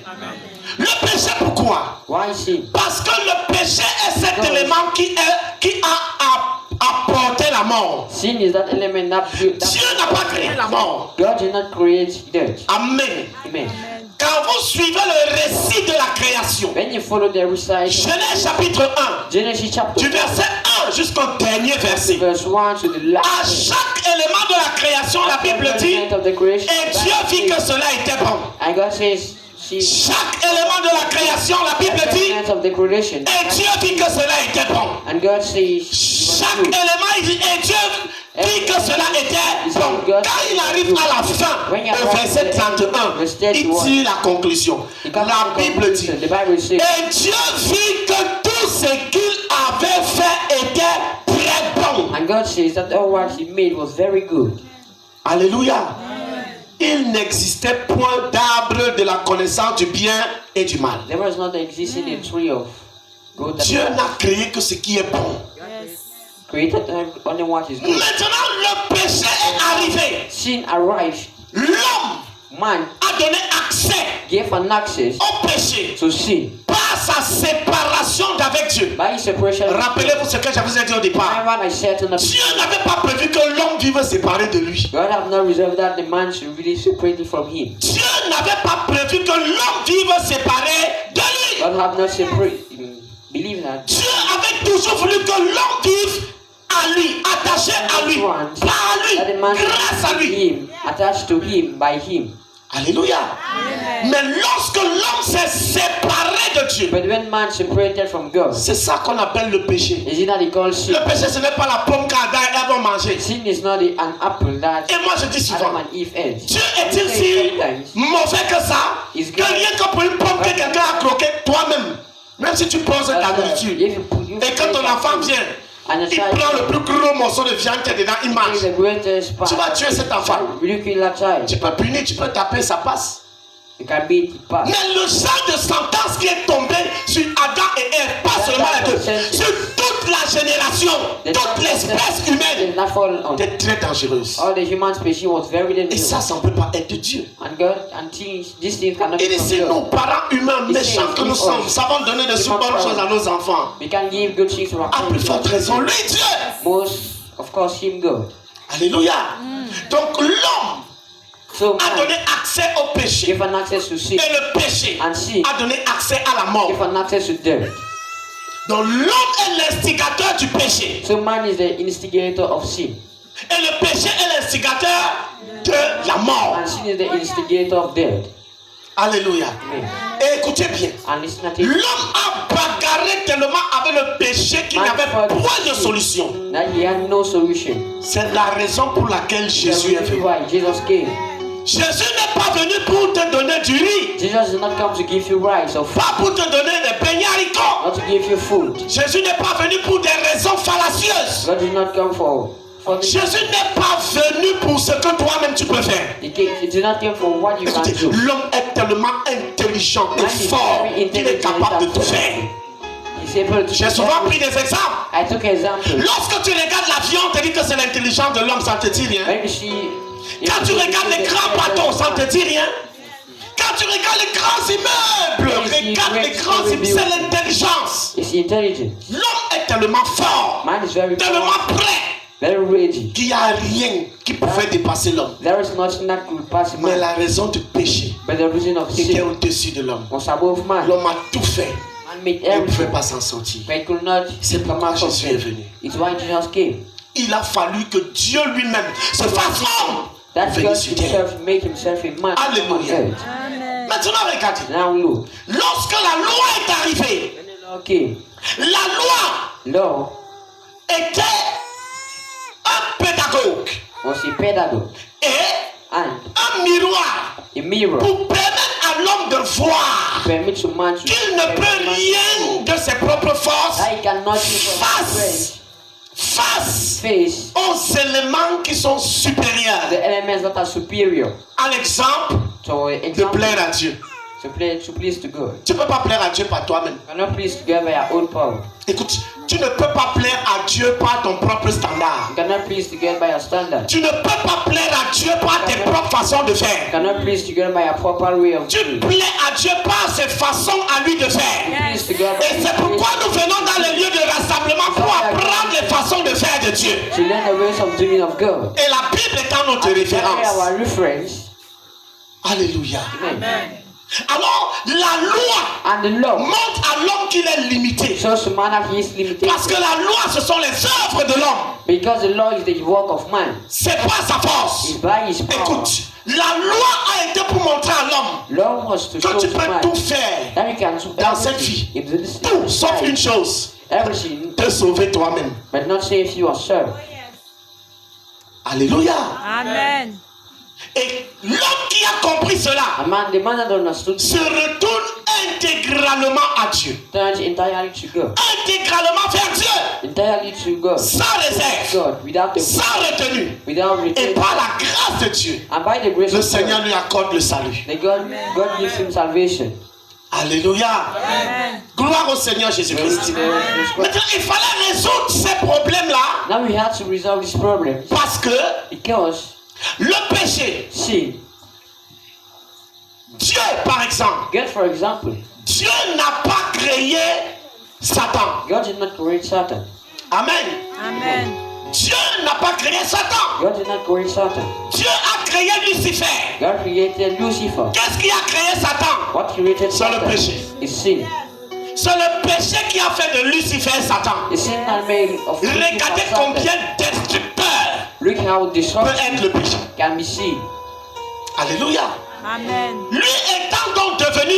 [SPEAKER 1] Le péché, pourquoi?
[SPEAKER 2] Why sin?
[SPEAKER 1] Parce que le péché est cet élément qui a apporté la mort.
[SPEAKER 2] Sin is that element that
[SPEAKER 1] Dieu n'a pas créé la mort.
[SPEAKER 2] God did not create death.
[SPEAKER 1] Amen.
[SPEAKER 2] Amen.
[SPEAKER 1] Quand vous suivez le récit de la création,
[SPEAKER 2] When you follow the recital,
[SPEAKER 1] Genèse chapitre 1,
[SPEAKER 2] Genesis chapter
[SPEAKER 1] du verset 1 jusqu'au dernier verset,
[SPEAKER 2] verse 1 to the
[SPEAKER 1] à
[SPEAKER 2] last
[SPEAKER 1] chaque élément de la création, la Bible dit,
[SPEAKER 2] of the creation.
[SPEAKER 1] et Dieu vit que cela était bon.
[SPEAKER 2] And God says, see,
[SPEAKER 1] Chaque élément de la création, la Bible dit,
[SPEAKER 2] of the creation.
[SPEAKER 1] et Dieu vit que cela était bon.
[SPEAKER 2] And God says,
[SPEAKER 1] Chaque élément, il dit, et Dieu dit que cela était bon. Quand il arrive à la fin, verset 31, il dit la conclusion. La Bible dit, et Dieu vit que tout ce qu'il avait fait était très bon.
[SPEAKER 2] And God says that all what he made was very good.
[SPEAKER 1] Alléluia. Il n'existait point d'arbre de la connaissance du bien et du mal.
[SPEAKER 2] There was not existing a tree of good and
[SPEAKER 1] Dieu
[SPEAKER 2] bad.
[SPEAKER 1] n'a créé que ce qui est bon.
[SPEAKER 2] Created only what is good.
[SPEAKER 1] Maintenant, le péché est arrivé.
[SPEAKER 2] Sin arrived.
[SPEAKER 1] L'homme
[SPEAKER 2] Man
[SPEAKER 1] a donné accès
[SPEAKER 2] gave an access
[SPEAKER 1] au péché
[SPEAKER 2] to sin
[SPEAKER 1] par sa séparation d'avec Dieu.
[SPEAKER 2] by his separation.
[SPEAKER 1] Rappelez-vous ce que je vous ai dit au départ.
[SPEAKER 2] Remember I said to the
[SPEAKER 1] Dieu n'avait pas prévu que l'homme vive séparé de lui.
[SPEAKER 2] God have not reserved that the man should really separate from him.
[SPEAKER 1] Dieu n'avait pas prévu que l'homme vive séparé de lui.
[SPEAKER 2] God have not separated. Believe that.
[SPEAKER 1] Dieu avait toujours voulu que l'homme vive à lui, attaché à lui, par lui,
[SPEAKER 2] That the man
[SPEAKER 1] grâce à
[SPEAKER 2] should be
[SPEAKER 1] lui.
[SPEAKER 2] him, attached to him by him.
[SPEAKER 1] Alléluia. Mais lorsque l'homme s'est séparé de Dieu,
[SPEAKER 2] But when man separated from God,
[SPEAKER 1] c'est ça qu'on appelle le péché.
[SPEAKER 2] is it that he calls sin?
[SPEAKER 1] Le péché, ce n'est pas la pomme qu'Adam et Ève ont mangée.
[SPEAKER 2] Sin is not an apple that
[SPEAKER 1] Et moi, je dis souvent,
[SPEAKER 2] Adam and Eve ate.
[SPEAKER 1] Dieu est-il si mauvais que ça, que rien que pour une pomme que quelqu'un a croqué, toi-même, même si tu poses ta nourriture, et quand ton enfant vient, il prend le plus gros morceau de viande qui est dedans, il mange. Tu vas tuer cet enfant. Tu peux punir, tu peux taper, ça passe.
[SPEAKER 2] You can beat it back.
[SPEAKER 1] Mais le genre de sentence qui est tombé sur Adam et Ève, pas seulement les deux, sur toute la génération, toute l'espèce humaine, est très dangereuse.
[SPEAKER 2] All the human species was very
[SPEAKER 1] Et
[SPEAKER 2] dangerous.
[SPEAKER 1] ça ne peut pas être de Dieu.
[SPEAKER 2] And God and these things cannot
[SPEAKER 1] Il
[SPEAKER 2] be
[SPEAKER 1] dit,
[SPEAKER 2] from
[SPEAKER 1] si
[SPEAKER 2] God.
[SPEAKER 1] nos parents humains méchants que nous sommes, savons donner de si bonnes choses à nos enfants,
[SPEAKER 2] We can give good things to our
[SPEAKER 1] à plus forte raison, lui Dieu.
[SPEAKER 2] Most, of course, him God.
[SPEAKER 1] Alléluia. Donc l'homme
[SPEAKER 2] So
[SPEAKER 1] a
[SPEAKER 2] man
[SPEAKER 1] donné accès au péché.
[SPEAKER 2] give an access to sin
[SPEAKER 1] Et le péché
[SPEAKER 2] and sin
[SPEAKER 1] a donné accès à la mort.
[SPEAKER 2] give an access to death.
[SPEAKER 1] Donc l'homme est l'instigateur du péché.
[SPEAKER 2] So man is the instigator of sin.
[SPEAKER 1] Et le péché est l'instigateur de la mort.
[SPEAKER 2] And sin is the instigator of death.
[SPEAKER 1] Alléluia.
[SPEAKER 2] Amen.
[SPEAKER 1] Et écoutez bien.
[SPEAKER 2] And listen at it.
[SPEAKER 1] L'homme a bagarré tellement avec le péché qu'il n'avait point de solution.
[SPEAKER 2] That he had no solution.
[SPEAKER 1] C'est la raison pour laquelle Jésus est venu.
[SPEAKER 2] Why Jesus came.
[SPEAKER 1] Jésus n'est pas venu pour te donner du riz,
[SPEAKER 2] Jesus did not come to give you rice or food,
[SPEAKER 1] pas pour te donner des beignets haricots.
[SPEAKER 2] not to give you food.
[SPEAKER 1] Jésus n'est pas venu pour des raisons fallacieuses.
[SPEAKER 2] God did not come for the
[SPEAKER 1] Jésus n'est pas venu pour ce que toi-même tu peux faire.
[SPEAKER 2] He did not come for what you can
[SPEAKER 1] Écoutez,
[SPEAKER 2] do.
[SPEAKER 1] l'homme est tellement intelligent et fort qu'il est capable de tout faire.
[SPEAKER 2] He's able to
[SPEAKER 1] J'ai souvent pris des exemples.
[SPEAKER 2] I took an example.
[SPEAKER 1] Lorsque tu regardes l'avion, on te dit que c'est l'intelligence de l'homme, ça ne te dit rien.
[SPEAKER 2] When you see
[SPEAKER 1] Quand tu regardes les grands bateaux, ça ne te dit rien. Quand tu regardes les grands immeubles, regarde les grands immeubles, c'est l'intelligence.
[SPEAKER 2] it's intelligent.
[SPEAKER 1] L'homme est tellement fort,
[SPEAKER 2] Man is very
[SPEAKER 1] tellement
[SPEAKER 2] powerful,
[SPEAKER 1] prêt,
[SPEAKER 2] very ready.
[SPEAKER 1] qu'il n'y a rien qui pouvait dépasser l'homme.
[SPEAKER 2] There is nothing that could pass
[SPEAKER 1] Mais
[SPEAKER 2] man,
[SPEAKER 1] la raison du péché
[SPEAKER 2] but the reason of
[SPEAKER 1] était
[SPEAKER 2] sin
[SPEAKER 1] au-dessus de l'homme.
[SPEAKER 2] was above man.
[SPEAKER 1] L'homme a tout fait,
[SPEAKER 2] Man made
[SPEAKER 1] il ne pouvait
[SPEAKER 2] everything,
[SPEAKER 1] pas s'en sortir.
[SPEAKER 2] but he could not
[SPEAKER 1] C'est
[SPEAKER 2] come
[SPEAKER 1] pourquoi
[SPEAKER 2] out of
[SPEAKER 1] Jésus est
[SPEAKER 2] it.
[SPEAKER 1] venu.
[SPEAKER 2] It's why Jesus came.
[SPEAKER 1] Il a fallu que Dieu lui-même se fasse homme pour
[SPEAKER 2] That
[SPEAKER 1] venir
[SPEAKER 2] God
[SPEAKER 1] sur terre.
[SPEAKER 2] himself make himself a man on
[SPEAKER 1] Alléluia.
[SPEAKER 2] earth.
[SPEAKER 1] Maintenant, regardez.
[SPEAKER 2] Now look,
[SPEAKER 1] Lorsque la loi est arrivée,
[SPEAKER 2] when the law came,
[SPEAKER 1] la loi
[SPEAKER 2] law
[SPEAKER 1] était un pédagogue
[SPEAKER 2] was a pedagogue
[SPEAKER 1] et
[SPEAKER 2] and
[SPEAKER 1] un miroir
[SPEAKER 2] a mirror
[SPEAKER 1] pour permettre à l'homme de voir
[SPEAKER 2] permit to man to
[SPEAKER 1] qu'il ne peut rien de ses propres forces
[SPEAKER 2] that he cannot
[SPEAKER 1] face
[SPEAKER 2] face
[SPEAKER 1] aux éléments qui sont supérieurs.
[SPEAKER 2] the elements that are superior
[SPEAKER 1] À l'exemple
[SPEAKER 2] to
[SPEAKER 1] de
[SPEAKER 2] example
[SPEAKER 1] plaire à Dieu.
[SPEAKER 2] to please to God.
[SPEAKER 1] Tu ne peux pas plaire à Dieu par toi-même.
[SPEAKER 2] You cannot please God by your own power.
[SPEAKER 1] Écoute, tu ne peux pas plaire à Dieu par ton propre standard.
[SPEAKER 2] You cannot please to God by your standard.
[SPEAKER 1] Tu ne peux pas plaire à Dieu par tes propres façons de
[SPEAKER 2] You
[SPEAKER 1] faire.
[SPEAKER 2] cannot please to God by your proper way of
[SPEAKER 1] Tu
[SPEAKER 2] doing.
[SPEAKER 1] plais à Dieu par ses façons à lui de faire.
[SPEAKER 2] Please to God
[SPEAKER 1] Et c'est pourquoi nous venons dans les lieux de rassemblement pour apprendre les façons de faire de Dieu.
[SPEAKER 2] to learn the ways of doing of God.
[SPEAKER 1] Et la Bible étant notre
[SPEAKER 2] That's
[SPEAKER 1] référence.
[SPEAKER 2] our reference.
[SPEAKER 1] Alléluia.
[SPEAKER 2] Amen.
[SPEAKER 1] Alors, la loi
[SPEAKER 2] And the law
[SPEAKER 1] montre à l'homme qu'il est limité.
[SPEAKER 2] shows to man that he is limited.
[SPEAKER 1] Parce que la loi, ce sont les œuvres de l'homme.
[SPEAKER 2] Because the law is the work of man.
[SPEAKER 1] C'est pas sa force.
[SPEAKER 2] It's by his power.
[SPEAKER 1] Écoute, la loi a été pour montrer à l'homme
[SPEAKER 2] Law was to show
[SPEAKER 1] que tu
[SPEAKER 2] to
[SPEAKER 1] peux
[SPEAKER 2] man
[SPEAKER 1] tout faire.
[SPEAKER 2] that you can do
[SPEAKER 1] dans cette vie.
[SPEAKER 2] everything in this
[SPEAKER 1] Tout, sauf une
[SPEAKER 2] life.
[SPEAKER 1] chose.
[SPEAKER 2] Everything,
[SPEAKER 1] Te sauver toi-même.
[SPEAKER 2] but not save yourself.
[SPEAKER 1] Alléluia.
[SPEAKER 4] Amen.
[SPEAKER 1] Et l'homme qui a compris cela
[SPEAKER 2] a man that understood
[SPEAKER 1] se retourne intégralement à Dieu.
[SPEAKER 2] turns entirely to God.
[SPEAKER 1] Intégralement vers Dieu.
[SPEAKER 2] Entirely to God.
[SPEAKER 1] Sans réserve.
[SPEAKER 2] God, without the
[SPEAKER 1] Sans retenue.
[SPEAKER 2] without
[SPEAKER 1] Et
[SPEAKER 2] retention.
[SPEAKER 1] par la grâce de Dieu,
[SPEAKER 2] And by the grace
[SPEAKER 1] le
[SPEAKER 2] of
[SPEAKER 1] Seigneur
[SPEAKER 2] God,
[SPEAKER 1] lui accorde le salut.
[SPEAKER 2] God gives him salvation.
[SPEAKER 1] Alléluia.
[SPEAKER 3] Amen.
[SPEAKER 1] Gloire au Seigneur Jésus-Christ. Maintenant, il fallait résoudre ces problèmes-là
[SPEAKER 2] Now we have to resolve this problem
[SPEAKER 1] parce que
[SPEAKER 2] because
[SPEAKER 1] le péché,
[SPEAKER 2] sin.
[SPEAKER 1] Dieu par exemple,
[SPEAKER 2] God, for example,
[SPEAKER 1] Dieu n'a pas créé Satan.
[SPEAKER 2] God did not create Satan.
[SPEAKER 1] Amen.
[SPEAKER 3] Amen.
[SPEAKER 1] Dieu n'a pas créé Satan.
[SPEAKER 2] God did not create Satan.
[SPEAKER 1] Dieu a créé Lucifer.
[SPEAKER 2] God created Lucifer.
[SPEAKER 1] Qu'est-ce qui a créé Satan?
[SPEAKER 2] What created
[SPEAKER 1] C'est le
[SPEAKER 2] Satan
[SPEAKER 1] péché.
[SPEAKER 2] is sin.
[SPEAKER 1] C'est le péché qui a fait de Lucifer Satan.
[SPEAKER 2] The sin that made of Lucifer
[SPEAKER 1] Regardez
[SPEAKER 2] Satan.
[SPEAKER 1] combien destructeur
[SPEAKER 2] Look how
[SPEAKER 1] peut
[SPEAKER 2] destruction
[SPEAKER 1] être le péché.
[SPEAKER 2] can be seen.
[SPEAKER 1] Alléluia.
[SPEAKER 3] Amen.
[SPEAKER 1] Lui étant donc devenu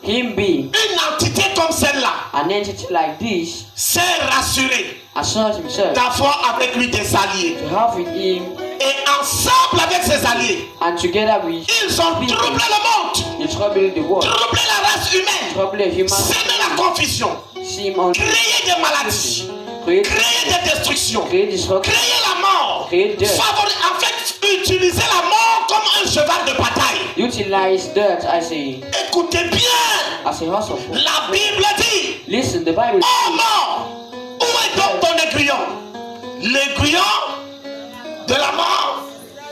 [SPEAKER 2] Him being
[SPEAKER 1] une entité comme celle-là,
[SPEAKER 2] an entity like this,
[SPEAKER 1] s'est rassuré
[SPEAKER 2] assures himself
[SPEAKER 1] d'avoir avec lui des alliés.
[SPEAKER 2] to have with him
[SPEAKER 1] Et ensemble avec ses alliés,
[SPEAKER 2] and together with
[SPEAKER 1] ils ont troublé le monde,
[SPEAKER 2] you trouble the world,
[SPEAKER 1] troublé la race humaine,
[SPEAKER 2] trouble the human,
[SPEAKER 1] sémé la confusion,
[SPEAKER 2] seem on
[SPEAKER 1] créé des maladies,
[SPEAKER 2] create
[SPEAKER 1] créé des destructions,
[SPEAKER 2] destruction,
[SPEAKER 1] créer la mort,
[SPEAKER 2] Créer death.
[SPEAKER 1] en fait, utiliser la mort comme un cheval de bataille.
[SPEAKER 2] utilize dirt as
[SPEAKER 1] Écoutez bien,
[SPEAKER 2] a horse of war.
[SPEAKER 1] la Bible dit,
[SPEAKER 2] Listen, the Bible
[SPEAKER 1] oh mort, où est donc ton aiguillon? L'aiguillon de la mort,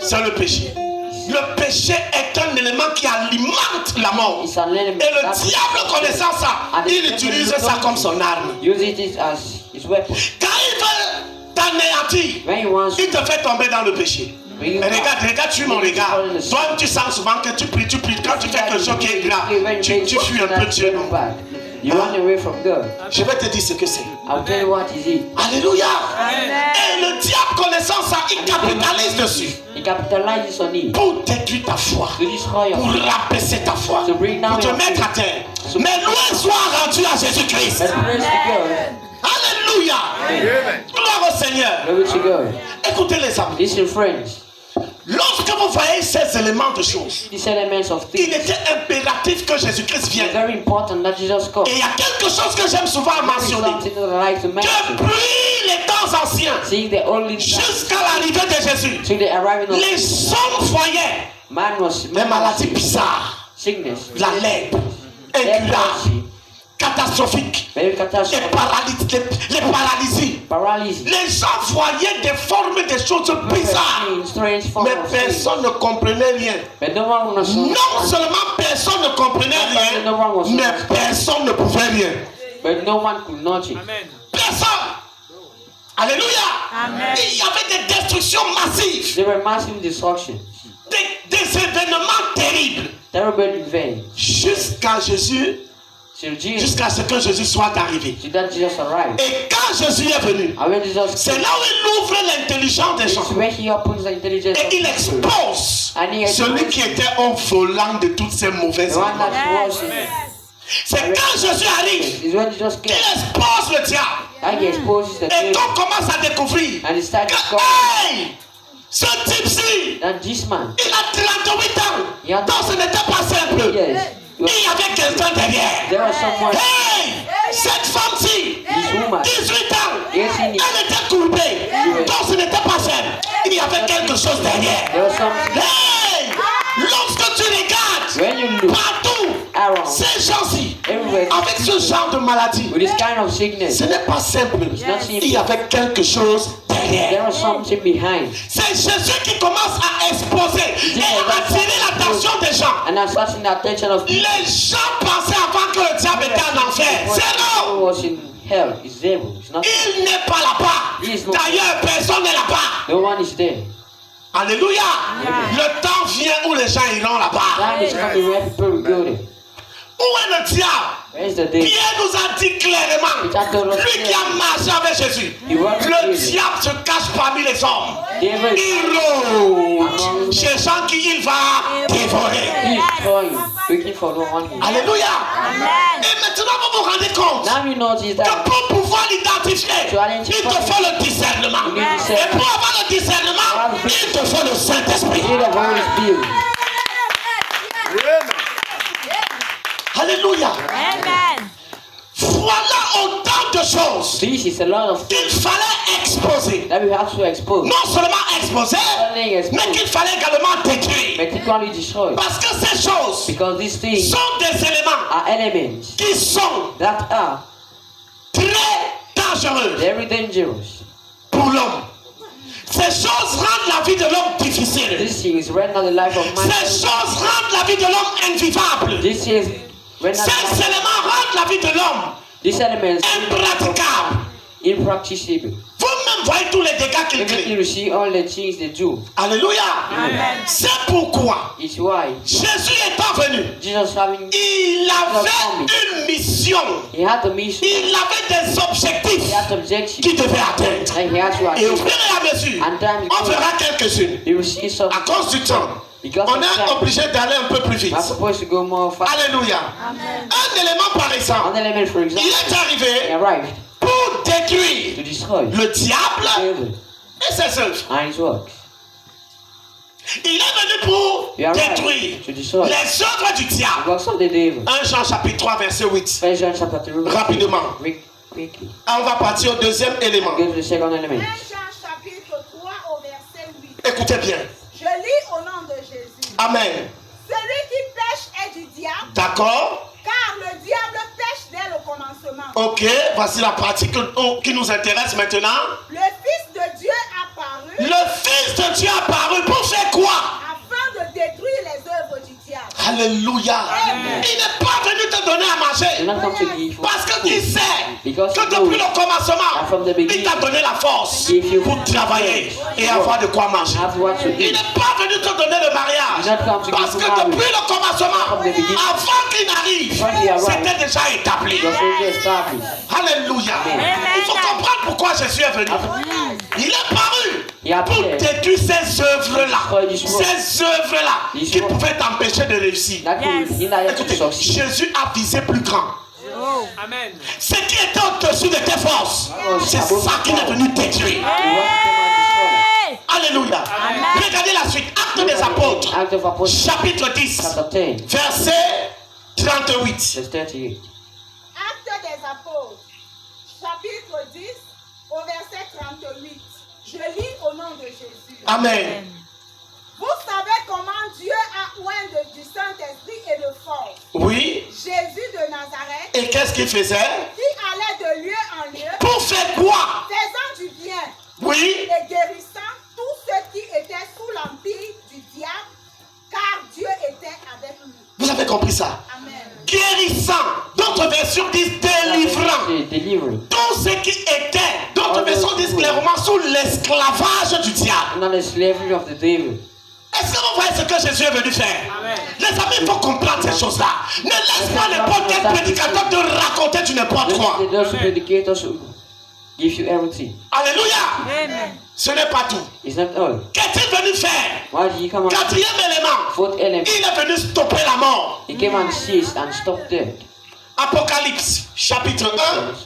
[SPEAKER 1] c'est le péché. Le péché est un élément qui alimente la mort.
[SPEAKER 2] is an element
[SPEAKER 1] Et le
[SPEAKER 2] that
[SPEAKER 1] diable connaissant ça, il utilise ça comme son arme.
[SPEAKER 2] use it as his weapon.
[SPEAKER 1] Quand il veut t'anéantir,
[SPEAKER 2] When he wants
[SPEAKER 1] il te fait tomber dans le péché.
[SPEAKER 2] bring you
[SPEAKER 1] Mais
[SPEAKER 2] back,
[SPEAKER 1] regarde, tu mon regard. Toi, tu sens souvent que tu pries. Quand tu fais quelque chose qui est grave, tu fuis un peu Dieu. Non?
[SPEAKER 2] back. You run away from God.
[SPEAKER 1] Je vais te dire ce que c'est.
[SPEAKER 2] I'll tell you what is it.
[SPEAKER 1] Alléluia.
[SPEAKER 3] Amen.
[SPEAKER 1] Et le diable connaissant ça, il capitalise dessus.
[SPEAKER 2] He capitalizes on it
[SPEAKER 1] Pour détruire ta foi.
[SPEAKER 2] to destroy your
[SPEAKER 1] Pour rabaisser ta foi.
[SPEAKER 2] To bring down
[SPEAKER 1] Pour te
[SPEAKER 2] your
[SPEAKER 1] mettre à
[SPEAKER 2] faith.
[SPEAKER 1] terre. Mais loué soit rendu à Jésus-Christ.
[SPEAKER 2] but praise to God.
[SPEAKER 1] Alléluia. Gloire au Seigneur.
[SPEAKER 2] Glory to God.
[SPEAKER 1] Écoutez les amis.
[SPEAKER 2] Listen, friends.
[SPEAKER 1] Lorsque vous voyez ces éléments de choses,
[SPEAKER 2] These elements of
[SPEAKER 1] il
[SPEAKER 2] things
[SPEAKER 1] était impératif que Jésus-Christ
[SPEAKER 2] are
[SPEAKER 1] vienne.
[SPEAKER 2] very important that Jesus comes.
[SPEAKER 1] Et il y a quelque chose que j'aime souvent mentionner.
[SPEAKER 2] Something that I like to mention.
[SPEAKER 1] Depuis les temps anciens,
[SPEAKER 2] Seeing the only
[SPEAKER 1] jusqu'à l'arrivée de Jésus,
[SPEAKER 2] till the arrival of
[SPEAKER 1] les hommes voyaient
[SPEAKER 2] man was
[SPEAKER 1] des maladies bizarres,
[SPEAKER 2] sickness,
[SPEAKER 1] la lèpre, incurable,
[SPEAKER 2] leprosy,
[SPEAKER 1] catastrophique,
[SPEAKER 2] very
[SPEAKER 1] les
[SPEAKER 2] catastrophic,
[SPEAKER 1] paralysies.
[SPEAKER 2] paralysis,
[SPEAKER 1] Les gens voyaient des formes, des choses bizarres,
[SPEAKER 2] strange form
[SPEAKER 1] mais
[SPEAKER 2] of things.
[SPEAKER 1] personne ne comprenait rien.
[SPEAKER 2] But no one was
[SPEAKER 1] Non seulement personne ne comprenait rien, mais personne ne pouvait rien.
[SPEAKER 2] but no one could know it.
[SPEAKER 1] Personne. Alléluia.
[SPEAKER 3] Amen.
[SPEAKER 1] Il y avait des destructions massives,
[SPEAKER 2] There were massive destructions,
[SPEAKER 1] des événements terribles,
[SPEAKER 2] terrible events.
[SPEAKER 1] jusqu'à Jésus,
[SPEAKER 2] Till Jesus,
[SPEAKER 1] jusqu'à ce que Jésus soit arrivé.
[SPEAKER 2] till that Jesus arrived.
[SPEAKER 1] Et quand Jésus est venu,
[SPEAKER 2] And when Jesus
[SPEAKER 1] c'est là où il ouvre l'intelligence des gens
[SPEAKER 2] it's where he opens the intelligence
[SPEAKER 1] et
[SPEAKER 2] of
[SPEAKER 1] il
[SPEAKER 2] people.
[SPEAKER 1] expose
[SPEAKER 2] And he
[SPEAKER 1] celui qui était au volant de toutes ces mauvaises
[SPEAKER 2] The one
[SPEAKER 1] influences.
[SPEAKER 2] that was
[SPEAKER 1] C'est quand Jésus arrive
[SPEAKER 2] is when Jesus
[SPEAKER 1] qu'il
[SPEAKER 2] came
[SPEAKER 1] expose le diable
[SPEAKER 2] and he exposes the
[SPEAKER 1] et
[SPEAKER 2] devil
[SPEAKER 1] qu'on commence à découvrir
[SPEAKER 2] and he started
[SPEAKER 1] que
[SPEAKER 2] discovering
[SPEAKER 1] hey, ce type-ci,
[SPEAKER 2] that this man,
[SPEAKER 1] il a 38 ans,
[SPEAKER 2] he had
[SPEAKER 1] donc ce n'était pas simple.
[SPEAKER 2] yes,
[SPEAKER 1] Il y avait quelqu'un derrière.
[SPEAKER 2] there was someone,
[SPEAKER 1] Hey, cette femme-ci,
[SPEAKER 2] this woman,
[SPEAKER 1] 18 ans,
[SPEAKER 2] yes,
[SPEAKER 1] elle était courbée, donc ce n'était pas simple. Il y avait quelque chose derrière.
[SPEAKER 2] there was something.
[SPEAKER 1] Hey, lorsque tu regardes
[SPEAKER 2] When you look
[SPEAKER 1] partout,
[SPEAKER 2] around,
[SPEAKER 1] ces gens-ci,
[SPEAKER 2] everywhere,
[SPEAKER 1] avec ce genre de maladie,
[SPEAKER 2] with this kind of sickness,
[SPEAKER 1] ce n'est pas simple.
[SPEAKER 2] not simple.
[SPEAKER 1] Il y avait quelque chose derrière.
[SPEAKER 2] There was something behind.
[SPEAKER 1] C'est Jésus qui commence à exposer et à attirer l'attention des gens.
[SPEAKER 2] And I'm starting the attention of people.
[SPEAKER 1] Les gens pensaient avant que le diable était en enfer. C'est non.
[SPEAKER 2] Who was in hell is devil. It's not.
[SPEAKER 1] Il n'est pas là-bas. D'ailleurs, personne n'est là-bas.
[SPEAKER 2] No one is there.
[SPEAKER 1] Alléluia. Le temps vient où les gens iront là-bas.
[SPEAKER 2] Time is coming where people will go there.
[SPEAKER 1] Où est le diable?
[SPEAKER 2] Where is the devil?
[SPEAKER 1] Pierre nous a dit clairement, lui qui a marché avec Jésus, le diable se cache parmi les hommes.
[SPEAKER 2] Devil
[SPEAKER 1] Il rôde chez gens qui il va dévorer.
[SPEAKER 2] is trying, looking for no one.
[SPEAKER 1] Alléluia.
[SPEAKER 3] Amen.
[SPEAKER 1] Et maintenant, vous vous rendez compte
[SPEAKER 2] Now you notice
[SPEAKER 1] que
[SPEAKER 2] that
[SPEAKER 1] pour pouvoir l'identifier, il te faut le discernement. Et pour avoir le discernement, il te faut le
[SPEAKER 2] you
[SPEAKER 1] Saint-Esprit.
[SPEAKER 2] need the Holy Spirit.
[SPEAKER 1] Alléluia.
[SPEAKER 3] Amen.
[SPEAKER 1] Voilà autant de choses
[SPEAKER 2] This is a lot of
[SPEAKER 1] qu'il
[SPEAKER 2] things
[SPEAKER 1] fallait exposer.
[SPEAKER 2] that we have to expose.
[SPEAKER 1] Non seulement exposer, mais qu'il fallait également détruire.
[SPEAKER 2] But equally destroy.
[SPEAKER 1] Parce que ces choses
[SPEAKER 2] Because these things
[SPEAKER 1] sont des éléments
[SPEAKER 2] are elements
[SPEAKER 1] qui sont
[SPEAKER 2] that are
[SPEAKER 1] très dangereux
[SPEAKER 2] very dangerous.
[SPEAKER 1] pour l'homme. Ces choses rendent la vie de l'homme difficile.
[SPEAKER 2] These things render the life of man.
[SPEAKER 1] Ces choses rendent la vie de l'homme invivable.
[SPEAKER 2] These things render
[SPEAKER 1] Ces éléments rendent la vie de l'homme
[SPEAKER 2] these elements
[SPEAKER 1] impraticable.
[SPEAKER 2] impracticable.
[SPEAKER 1] Vous-même voyez tous les dégâts qu'il
[SPEAKER 2] Even
[SPEAKER 1] crée.
[SPEAKER 2] you see all the things they do.
[SPEAKER 1] Alléluia.
[SPEAKER 3] Amen.
[SPEAKER 1] C'est pourquoi
[SPEAKER 2] It's why
[SPEAKER 1] Jésus étant venu,
[SPEAKER 2] Jesus having
[SPEAKER 1] il avait une mission.
[SPEAKER 2] he had the mission,
[SPEAKER 1] Il avait des objectifs
[SPEAKER 2] he had the objective,
[SPEAKER 1] qu'il devait atteindre.
[SPEAKER 2] and he had to
[SPEAKER 1] Et au
[SPEAKER 2] achieve.
[SPEAKER 1] fur et à mesure,
[SPEAKER 2] And time
[SPEAKER 1] on fera quelques-unes.
[SPEAKER 2] you will see some.
[SPEAKER 1] À cause du temps,
[SPEAKER 2] Because
[SPEAKER 1] on
[SPEAKER 2] of
[SPEAKER 1] est
[SPEAKER 2] time,
[SPEAKER 1] obligé d'aller un peu plus vite.
[SPEAKER 2] we're supposed to go more fast.
[SPEAKER 1] Alléluia.
[SPEAKER 3] Amen.
[SPEAKER 1] Un élément par exemple,
[SPEAKER 2] One element, for
[SPEAKER 1] il
[SPEAKER 2] example,
[SPEAKER 1] est
[SPEAKER 2] he
[SPEAKER 1] arrivé
[SPEAKER 2] arrived
[SPEAKER 1] pour détruire
[SPEAKER 2] to destroy
[SPEAKER 1] le diable
[SPEAKER 2] the devil
[SPEAKER 1] et ses œuvres.
[SPEAKER 2] and his works.
[SPEAKER 1] Il est venu pour
[SPEAKER 2] He arrived
[SPEAKER 1] détruire
[SPEAKER 2] to destroy
[SPEAKER 1] les œuvres du
[SPEAKER 2] the
[SPEAKER 1] diable.
[SPEAKER 2] works of the devil.
[SPEAKER 1] 1 Jean chapitre 3 verset 8.
[SPEAKER 2] First John chapter 3.
[SPEAKER 1] Rapidement.
[SPEAKER 2] Quickly.
[SPEAKER 1] On va partir au deuxième élément.
[SPEAKER 2] Go to the second element.
[SPEAKER 3] 1 Jean chapitre 3 au verset 8.
[SPEAKER 1] Écoutez bien.
[SPEAKER 3] Je lis au nom de Jésus.
[SPEAKER 1] Amen.
[SPEAKER 3] Celui qui pêche est du diable,
[SPEAKER 1] D'accord?
[SPEAKER 3] car le diable pêche dès le commencement.
[SPEAKER 1] Ok, voici la pratique qui nous intéresse maintenant.
[SPEAKER 3] Le Fils de Dieu apparu
[SPEAKER 1] Le Fils de Dieu apparu pour faire quoi?
[SPEAKER 3] afin de détruire les œuvres du diable.
[SPEAKER 1] Alléluia.
[SPEAKER 3] Amen.
[SPEAKER 1] Il n'est pas venu te donner à
[SPEAKER 2] Do
[SPEAKER 1] manger.
[SPEAKER 2] not come to give
[SPEAKER 1] Parce qu'il sait
[SPEAKER 2] Because
[SPEAKER 1] que
[SPEAKER 2] he
[SPEAKER 1] depuis
[SPEAKER 2] knows
[SPEAKER 1] le commencement,
[SPEAKER 2] from the beginning,
[SPEAKER 1] il t'a donné la force
[SPEAKER 2] if you
[SPEAKER 1] pour travailler et avoir de quoi manger.
[SPEAKER 2] have what to
[SPEAKER 1] Il
[SPEAKER 2] eat.
[SPEAKER 1] n'est pas venu te donner le mariage.
[SPEAKER 2] He did not come to
[SPEAKER 1] Parce
[SPEAKER 2] give
[SPEAKER 1] que
[SPEAKER 2] you marriage.
[SPEAKER 1] depuis le commencement,
[SPEAKER 2] From the beginning,
[SPEAKER 1] avant qu'il n'arrive,
[SPEAKER 2] when he arrived,
[SPEAKER 1] c'était déjà établi.
[SPEAKER 2] it was already established.
[SPEAKER 1] Alléluia.
[SPEAKER 2] Amen.
[SPEAKER 1] Il faut comprendre pourquoi Jésus est venu. Il est paru pour détruire ces œuvres-là. Ces œuvres-là qui pouvaient t'empêcher de réussir.
[SPEAKER 2] That will hinder you to
[SPEAKER 1] Écoutez,
[SPEAKER 2] succeed.
[SPEAKER 1] Jésus a visé plus grand.
[SPEAKER 4] Amen.
[SPEAKER 1] Ce qui était au-dessus de tes forces, c'est ça qu'il est venu détruire.
[SPEAKER 2] You want to come and
[SPEAKER 1] Alléluia. Regardez la suite. Actes des
[SPEAKER 2] destroy.
[SPEAKER 1] apôtres,
[SPEAKER 2] Act of Apostles,
[SPEAKER 1] chapitre 10,
[SPEAKER 2] chapter 10,
[SPEAKER 1] verset 38.
[SPEAKER 2] verse 38.
[SPEAKER 3] Actes des apôtres, chapitre 10, au verset 38. Je lis au nom de Jésus.
[SPEAKER 1] Amen.
[SPEAKER 3] Vous savez comment Dieu a oint du Saint-Esprit et de force
[SPEAKER 1] Oui.
[SPEAKER 3] Jésus de Nazareth,
[SPEAKER 1] Et qu'est-ce qu'il faisait?
[SPEAKER 3] qui allait de lieu en lieu,
[SPEAKER 1] Pour faire quoi?
[SPEAKER 3] faisant du bien
[SPEAKER 1] Oui.
[SPEAKER 3] et guérissant tous ceux qui étaient sous l'empire du diable, car Dieu était avec lui.
[SPEAKER 1] Vous avez compris ça?
[SPEAKER 3] Amen.
[SPEAKER 1] Guérissant. D'autres versions disent délivrant.
[SPEAKER 2] Delivery.
[SPEAKER 1] Tous ceux qui étaient, d'autres versions disent clairement, sous l'esclavage du diable.
[SPEAKER 2] Not the slavery of the devil.
[SPEAKER 1] Est-ce que vous voyez ce que Jésus est venu faire?
[SPEAKER 4] Amen.
[SPEAKER 1] Les amis, il faut comprendre ces choses-là. Ne laisse pas n'importe quel prédicateur te raconter du n'importe quoi.
[SPEAKER 2] Don't let those predicators give you everything.
[SPEAKER 1] Alléluia.
[SPEAKER 3] Amen.
[SPEAKER 1] Ce n'est pas tout.
[SPEAKER 2] It's not all.
[SPEAKER 1] Qu'est-il venu faire?
[SPEAKER 2] Why did he come out?
[SPEAKER 1] Quatrième élément.
[SPEAKER 2] Fourth element.
[SPEAKER 1] Il est venu stopper la mort.
[SPEAKER 2] He came and seized and stopped death.
[SPEAKER 1] Apocalypse, chapitre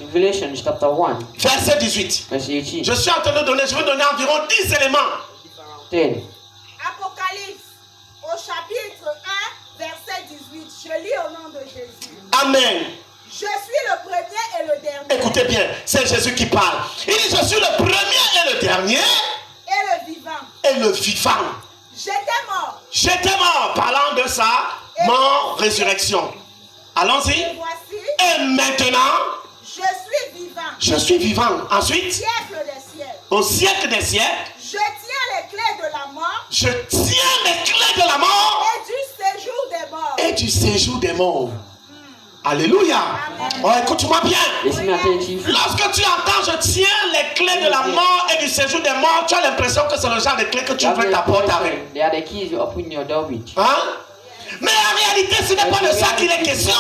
[SPEAKER 1] 1,
[SPEAKER 2] Revelation chapter 1,
[SPEAKER 1] verset 18.
[SPEAKER 2] verse 18.
[SPEAKER 1] Je suis en train de donner, je vais donner environ 10 éléments.
[SPEAKER 2] 10.
[SPEAKER 3] Apocalypse, au chapitre 1, verset 18. Je lis au nom de Jésus.
[SPEAKER 1] Amen.
[SPEAKER 3] Je suis le premier et le dernier.
[SPEAKER 1] Écoutez bien, c'est Jésus qui parle. Il dit, je suis le premier et le dernier
[SPEAKER 3] Et le vivant.
[SPEAKER 1] et le vivant.
[SPEAKER 3] J'étais mort.
[SPEAKER 1] J'étais mort, parlant de sa mort, résurrection. Allons-y.
[SPEAKER 3] Et voici,
[SPEAKER 1] Et maintenant,
[SPEAKER 3] je suis vivant.
[SPEAKER 1] je suis vivant. Ensuite,
[SPEAKER 3] Siècle des siècles.
[SPEAKER 1] au siècle des siècles,
[SPEAKER 3] Je tiens les clés de la mort
[SPEAKER 1] je tiens les clés de la mort
[SPEAKER 3] et du séjour des morts.
[SPEAKER 1] et du séjour des morts. Alléluia. Oh, écoute-moi bien.
[SPEAKER 2] Listen attentive.
[SPEAKER 1] Lorsque tu entends, je tiens les clés de la mort et du séjour des morts, tu as l'impression que c'est le genre de clés que tu ouvres ta porte avec.
[SPEAKER 2] They are the keys you open your door with.
[SPEAKER 1] Hein? Mais en réalité, ce n'est pas de ça qu'il est question.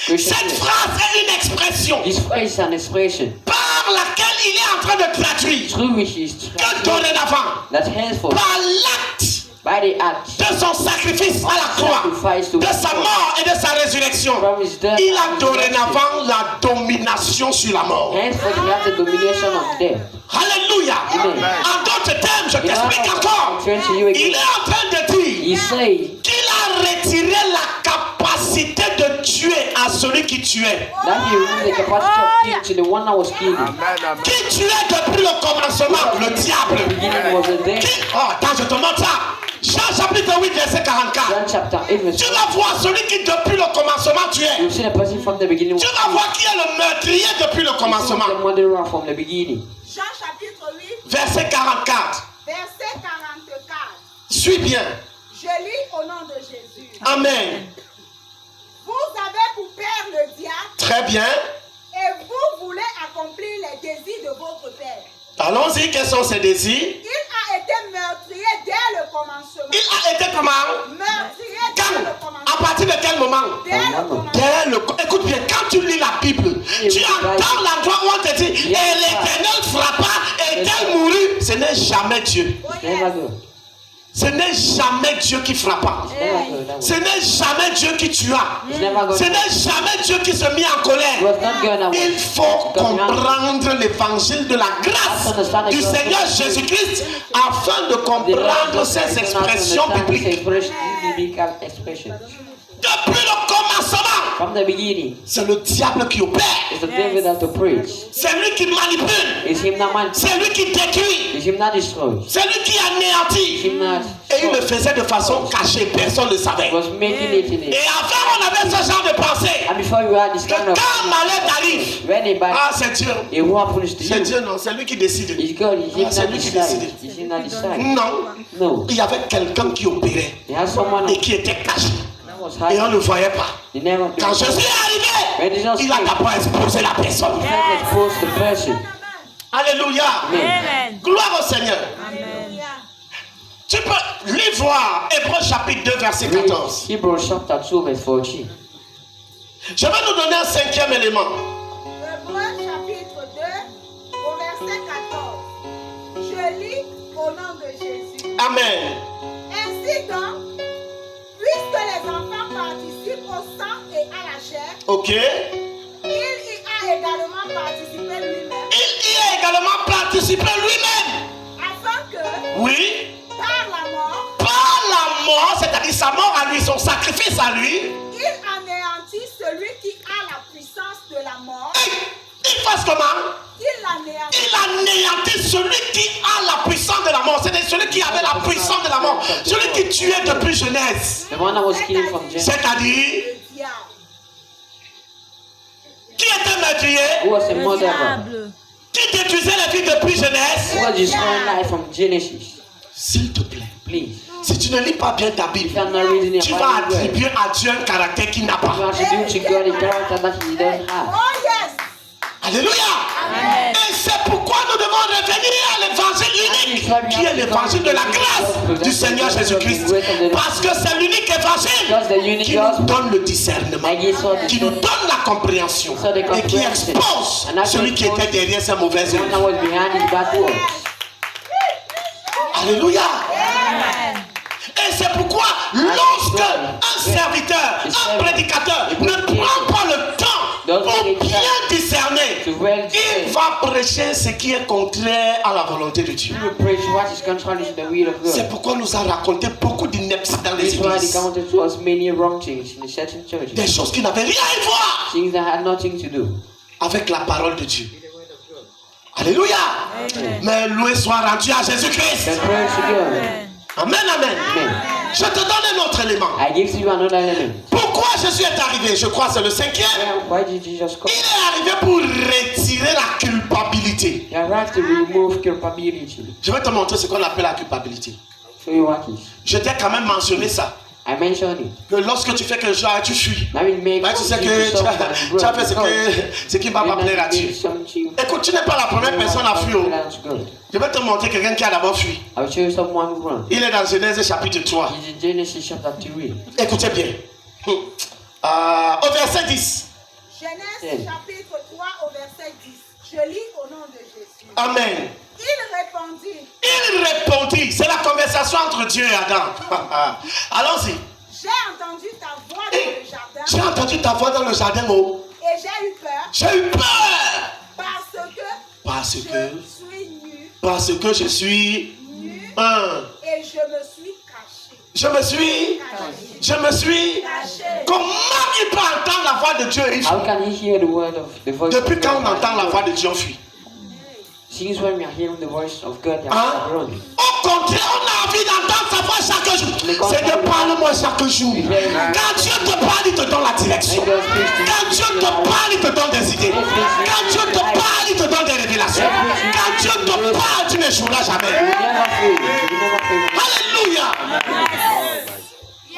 [SPEAKER 1] Cette phrase est une expression
[SPEAKER 2] This phrase is an expression
[SPEAKER 1] par laquelle il est en train de traduire
[SPEAKER 2] through which is
[SPEAKER 1] que dorénavant,
[SPEAKER 2] that henceforth,
[SPEAKER 1] par l'acte
[SPEAKER 2] by the act
[SPEAKER 1] de son sacrifice à la croix,
[SPEAKER 2] sacrifice to
[SPEAKER 1] de sa mort et de sa résurrection,
[SPEAKER 2] from his death,
[SPEAKER 1] il a dorénavant la domination sur la mort.
[SPEAKER 2] henceforth he has the domination of death.
[SPEAKER 1] Alléluia.
[SPEAKER 2] Amen.
[SPEAKER 1] En d'autres termes, je t'explique encore.
[SPEAKER 2] Turn to you
[SPEAKER 1] Il
[SPEAKER 2] again.
[SPEAKER 1] est en train de dire
[SPEAKER 2] He say
[SPEAKER 1] qu'il a retiré la capacité capacité de tuer à celui qui tuait.
[SPEAKER 2] That he removed the capacity of killing to the one that was killing.
[SPEAKER 1] Qui tuait depuis le commencement? Le diable.
[SPEAKER 2] The beginning was the day.
[SPEAKER 1] Oh, attends, je te montre ça. Jean chapitre 8, verset 44.
[SPEAKER 2] John chapter 8, verse
[SPEAKER 1] Tu vas voir celui qui depuis le commencement tuait.
[SPEAKER 2] You see the person from the beginning.
[SPEAKER 1] Tu vas voir qui est le meurtrier depuis le commencement.
[SPEAKER 2] The murderer from the beginning.
[SPEAKER 3] Jean chapitre 8,
[SPEAKER 1] Verset 44.
[SPEAKER 3] verset 44.
[SPEAKER 1] Suis bien.
[SPEAKER 3] Je lis au nom de Jésus.
[SPEAKER 1] Amen.
[SPEAKER 3] Vous avez pour père le diable
[SPEAKER 1] Très bien.
[SPEAKER 3] et vous voulez accomplir les désirs de votre père.
[SPEAKER 1] Allons-y, quels sont ses désirs?
[SPEAKER 3] Il a été meurtrier dès le commencement.
[SPEAKER 1] Il a été comment?
[SPEAKER 3] Meurtrier dès
[SPEAKER 1] Quand?
[SPEAKER 3] le commencement.
[SPEAKER 1] À partir de quel moment?
[SPEAKER 3] Dès le commencement.
[SPEAKER 1] Écoute bien, quand tu lis la Bible, tu entends l'endroit où on te dit et l'Éternel frappa et tel mourut. Ce n'est jamais Dieu.
[SPEAKER 3] Oh,
[SPEAKER 2] Never
[SPEAKER 3] yes.
[SPEAKER 2] go.
[SPEAKER 1] Ce n'est jamais Dieu qui frappa.
[SPEAKER 2] Never go. That
[SPEAKER 1] Ce
[SPEAKER 2] way.
[SPEAKER 1] n'est jamais Dieu qui tua.
[SPEAKER 2] It's never go.
[SPEAKER 1] Ce n'est jamais Dieu qui se mit en
[SPEAKER 2] It
[SPEAKER 1] colère.
[SPEAKER 2] was not going that way.
[SPEAKER 1] Il faut comprendre l'évangile de la grâce du Seigneur Jésus-Christ afin de comprendre ces expressions bibliques.
[SPEAKER 2] Biblical expressions.
[SPEAKER 1] Depuis le commencement,
[SPEAKER 2] From the beginning,
[SPEAKER 1] c'est le diable qui opère.
[SPEAKER 2] it's the devil that to preach.
[SPEAKER 1] C'est lui qui manipule.
[SPEAKER 2] It's him that man.
[SPEAKER 1] C'est lui qui détruit.
[SPEAKER 2] It's him that destroys.
[SPEAKER 1] C'est lui qui
[SPEAKER 2] It's
[SPEAKER 1] anéantit.
[SPEAKER 2] him that.
[SPEAKER 1] Et il le faisait de façon cachée. Personne ne le savait.
[SPEAKER 2] Was making it in
[SPEAKER 1] Et
[SPEAKER 2] it.
[SPEAKER 1] avant, on avait ce genre de pensée.
[SPEAKER 2] And before you had this
[SPEAKER 1] Que
[SPEAKER 2] kind of,
[SPEAKER 1] quand malheur t'arrive,
[SPEAKER 2] when a bad,
[SPEAKER 1] ah, c'est Dieu.
[SPEAKER 2] it will happen to
[SPEAKER 1] C'est
[SPEAKER 2] you.
[SPEAKER 1] Dieu, non. C'est lui qui décide.
[SPEAKER 2] It's God. It's him
[SPEAKER 1] Ah, c'est
[SPEAKER 2] that
[SPEAKER 1] lui qui
[SPEAKER 2] decides.
[SPEAKER 1] décide.
[SPEAKER 2] It's him that decides.
[SPEAKER 1] Non.
[SPEAKER 2] No.
[SPEAKER 1] Il y avait quelqu'un qui opérait
[SPEAKER 2] He has someone
[SPEAKER 1] et qui était caché.
[SPEAKER 2] that was
[SPEAKER 1] Et on
[SPEAKER 2] hiding.
[SPEAKER 1] ne le voyait pas.
[SPEAKER 2] He never.
[SPEAKER 1] Quand Jésus est arrivé, il a d'abord exposé la personne.
[SPEAKER 2] He had exposed the person.
[SPEAKER 1] Alléluia.
[SPEAKER 2] Amen.
[SPEAKER 1] Gloire au Seigneur.
[SPEAKER 3] Alléluia.
[SPEAKER 1] Tu peux lui voir Hébreux chapitre 2 verset 14.
[SPEAKER 2] Hebrews chapter 2 verse 14.
[SPEAKER 1] Je vais nous donner un cinquième élément.
[SPEAKER 3] Hébreux chapitre 2 au verset 14. Je lis au nom de Jésus.
[SPEAKER 1] Amen.
[SPEAKER 3] Ainsi donc, puisque les enfants participent au sang et à la chair,
[SPEAKER 1] Ok.
[SPEAKER 3] il y a également participé lui-même,
[SPEAKER 1] Il y a également participé lui-même.
[SPEAKER 3] afin que,
[SPEAKER 1] Oui.
[SPEAKER 3] par la mort,
[SPEAKER 1] Par la mort, c'est-à-dire sa mort à lui, son sacrifice à lui.
[SPEAKER 3] il anéantit celui qui a la puissance de la mort.
[SPEAKER 1] Il fasse comment?
[SPEAKER 3] Il anéantit.
[SPEAKER 1] Il anéantit celui qui a la puissance de la mort. C'est-à-dire celui qui avait la puissance de la mort. Celui qui tuait depuis jeunesse.
[SPEAKER 2] The one that was killing from Genesis.
[SPEAKER 1] C'est-à-dire,
[SPEAKER 3] Le diable.
[SPEAKER 1] qui était meurtrier,
[SPEAKER 2] Who was a murderer?
[SPEAKER 1] qui détruisait les vies depuis jeunesse.
[SPEAKER 2] Who was destroying life from Genesis?
[SPEAKER 1] S'il te plaît,
[SPEAKER 2] Please.
[SPEAKER 1] si tu ne lis pas bien ta
[SPEAKER 2] If
[SPEAKER 1] Bible,
[SPEAKER 2] you are not reading
[SPEAKER 1] tu
[SPEAKER 2] your
[SPEAKER 1] vas
[SPEAKER 2] Bible,
[SPEAKER 1] attribuer à Dieu un caractère qu'il n'a
[SPEAKER 2] you
[SPEAKER 1] pas.
[SPEAKER 2] attribute to God a character that he doesn't have.
[SPEAKER 3] Oh yes.
[SPEAKER 1] Alléluia. Et c'est pourquoi nous devons revenir à l'évangile unique, qui est l'évangile de la grâce du Seigneur Jésus-Christ. Parce que c'est l'unique évangile qui nous donne le discernement, qui nous donne la compréhension et qui expose celui qui était derrière ces mauvaises
[SPEAKER 2] The one that
[SPEAKER 1] œuvres.
[SPEAKER 2] was behind his bad works.
[SPEAKER 1] Alléluia. Et c'est pourquoi lorsque un serviteur, un prédicateur ne prend pas le temps pour bien discerner, il va prêcher ce qui est contraire à la volonté de Dieu.
[SPEAKER 2] He will preach what is contrary to the will of
[SPEAKER 1] C'est
[SPEAKER 2] God.
[SPEAKER 1] pourquoi nous a raconté beaucoup d'inepties dans les
[SPEAKER 2] This is why he
[SPEAKER 1] églises.
[SPEAKER 2] counted to us many wrong things in certain churches.
[SPEAKER 1] Des choses qui n'avaient rien à voir
[SPEAKER 2] Things that had nothing to do.
[SPEAKER 1] avec la parole de Dieu. Alléluia. Mais loué soit rendu à Jésus-Christ.
[SPEAKER 2] The prayer to God.
[SPEAKER 1] Amen, amen.
[SPEAKER 2] Amen.
[SPEAKER 1] Je te donne un autre élément.
[SPEAKER 2] I give to you another element.
[SPEAKER 1] Pourquoi Jésus est arrivé? Je crois que c'est le cinquième.
[SPEAKER 2] Why did Jesus come?
[SPEAKER 1] Il est arrivé pour retirer la culpabilité.
[SPEAKER 2] He arrived to remove culpability.
[SPEAKER 1] Je vais te montrer ce qu'on appelle la culpabilité.
[SPEAKER 2] Show you what is.
[SPEAKER 1] Je t'ai quand même mentionné ça.
[SPEAKER 2] I mentioned it.
[SPEAKER 1] Que lorsque tu fais quelque chose, tu fuis.
[SPEAKER 2] Now it makes
[SPEAKER 1] Bah, tu sais que tu as fait ce qui ne va pas plaire à Dieu. Écoute, tu n'es pas la première personne à fuir. Je vais te montrer quelqu'un qui a d'abord fui.
[SPEAKER 2] I will show you someone who run.
[SPEAKER 1] Il est dans Genèse chapitre 3.
[SPEAKER 2] He's in Genesis chapter 3.
[SPEAKER 1] Écoutez bien. Au verset 10.
[SPEAKER 3] Genèse chapitre 3 au verset 10. Je lis au nom de Jésus.
[SPEAKER 1] Amen.
[SPEAKER 3] Il répondit.
[SPEAKER 1] Il répondit. C'est la conversation entre Dieu et Adam. Allons-y.
[SPEAKER 3] J'ai entendu ta voix dans le jardin.
[SPEAKER 1] J'ai entendu ta voix dans le jardin. Oh.
[SPEAKER 3] Et j'ai eu peur.
[SPEAKER 1] J'ai eu peur.
[SPEAKER 3] Parce que je suis nu.
[SPEAKER 1] Parce que je suis
[SPEAKER 3] Nu.
[SPEAKER 1] un.
[SPEAKER 3] Et je me suis
[SPEAKER 1] Je me suis. Comment il peut entendre la voix de Dieu et il fuit?
[SPEAKER 2] How can he hear the word of the voice
[SPEAKER 1] Depuis
[SPEAKER 2] of
[SPEAKER 1] quand
[SPEAKER 2] God?
[SPEAKER 1] on entend la voix de Dieu, on fuit?
[SPEAKER 2] Since when we are hearing the voice of God, we
[SPEAKER 1] Hein?
[SPEAKER 2] are run.
[SPEAKER 1] Au contraire, on a envie d'entendre sa voix chaque jour. Seigneur, parle-moi chaque jour. Quand Dieu te parle, il te donne la direction. Quand Dieu te parle, il te donne des idées. Quand Dieu te parle, il te donne des révélations. Quand Dieu te parle, tu n'échoueras jamais.
[SPEAKER 2] You never fail. You never fail.
[SPEAKER 1] Alléluia.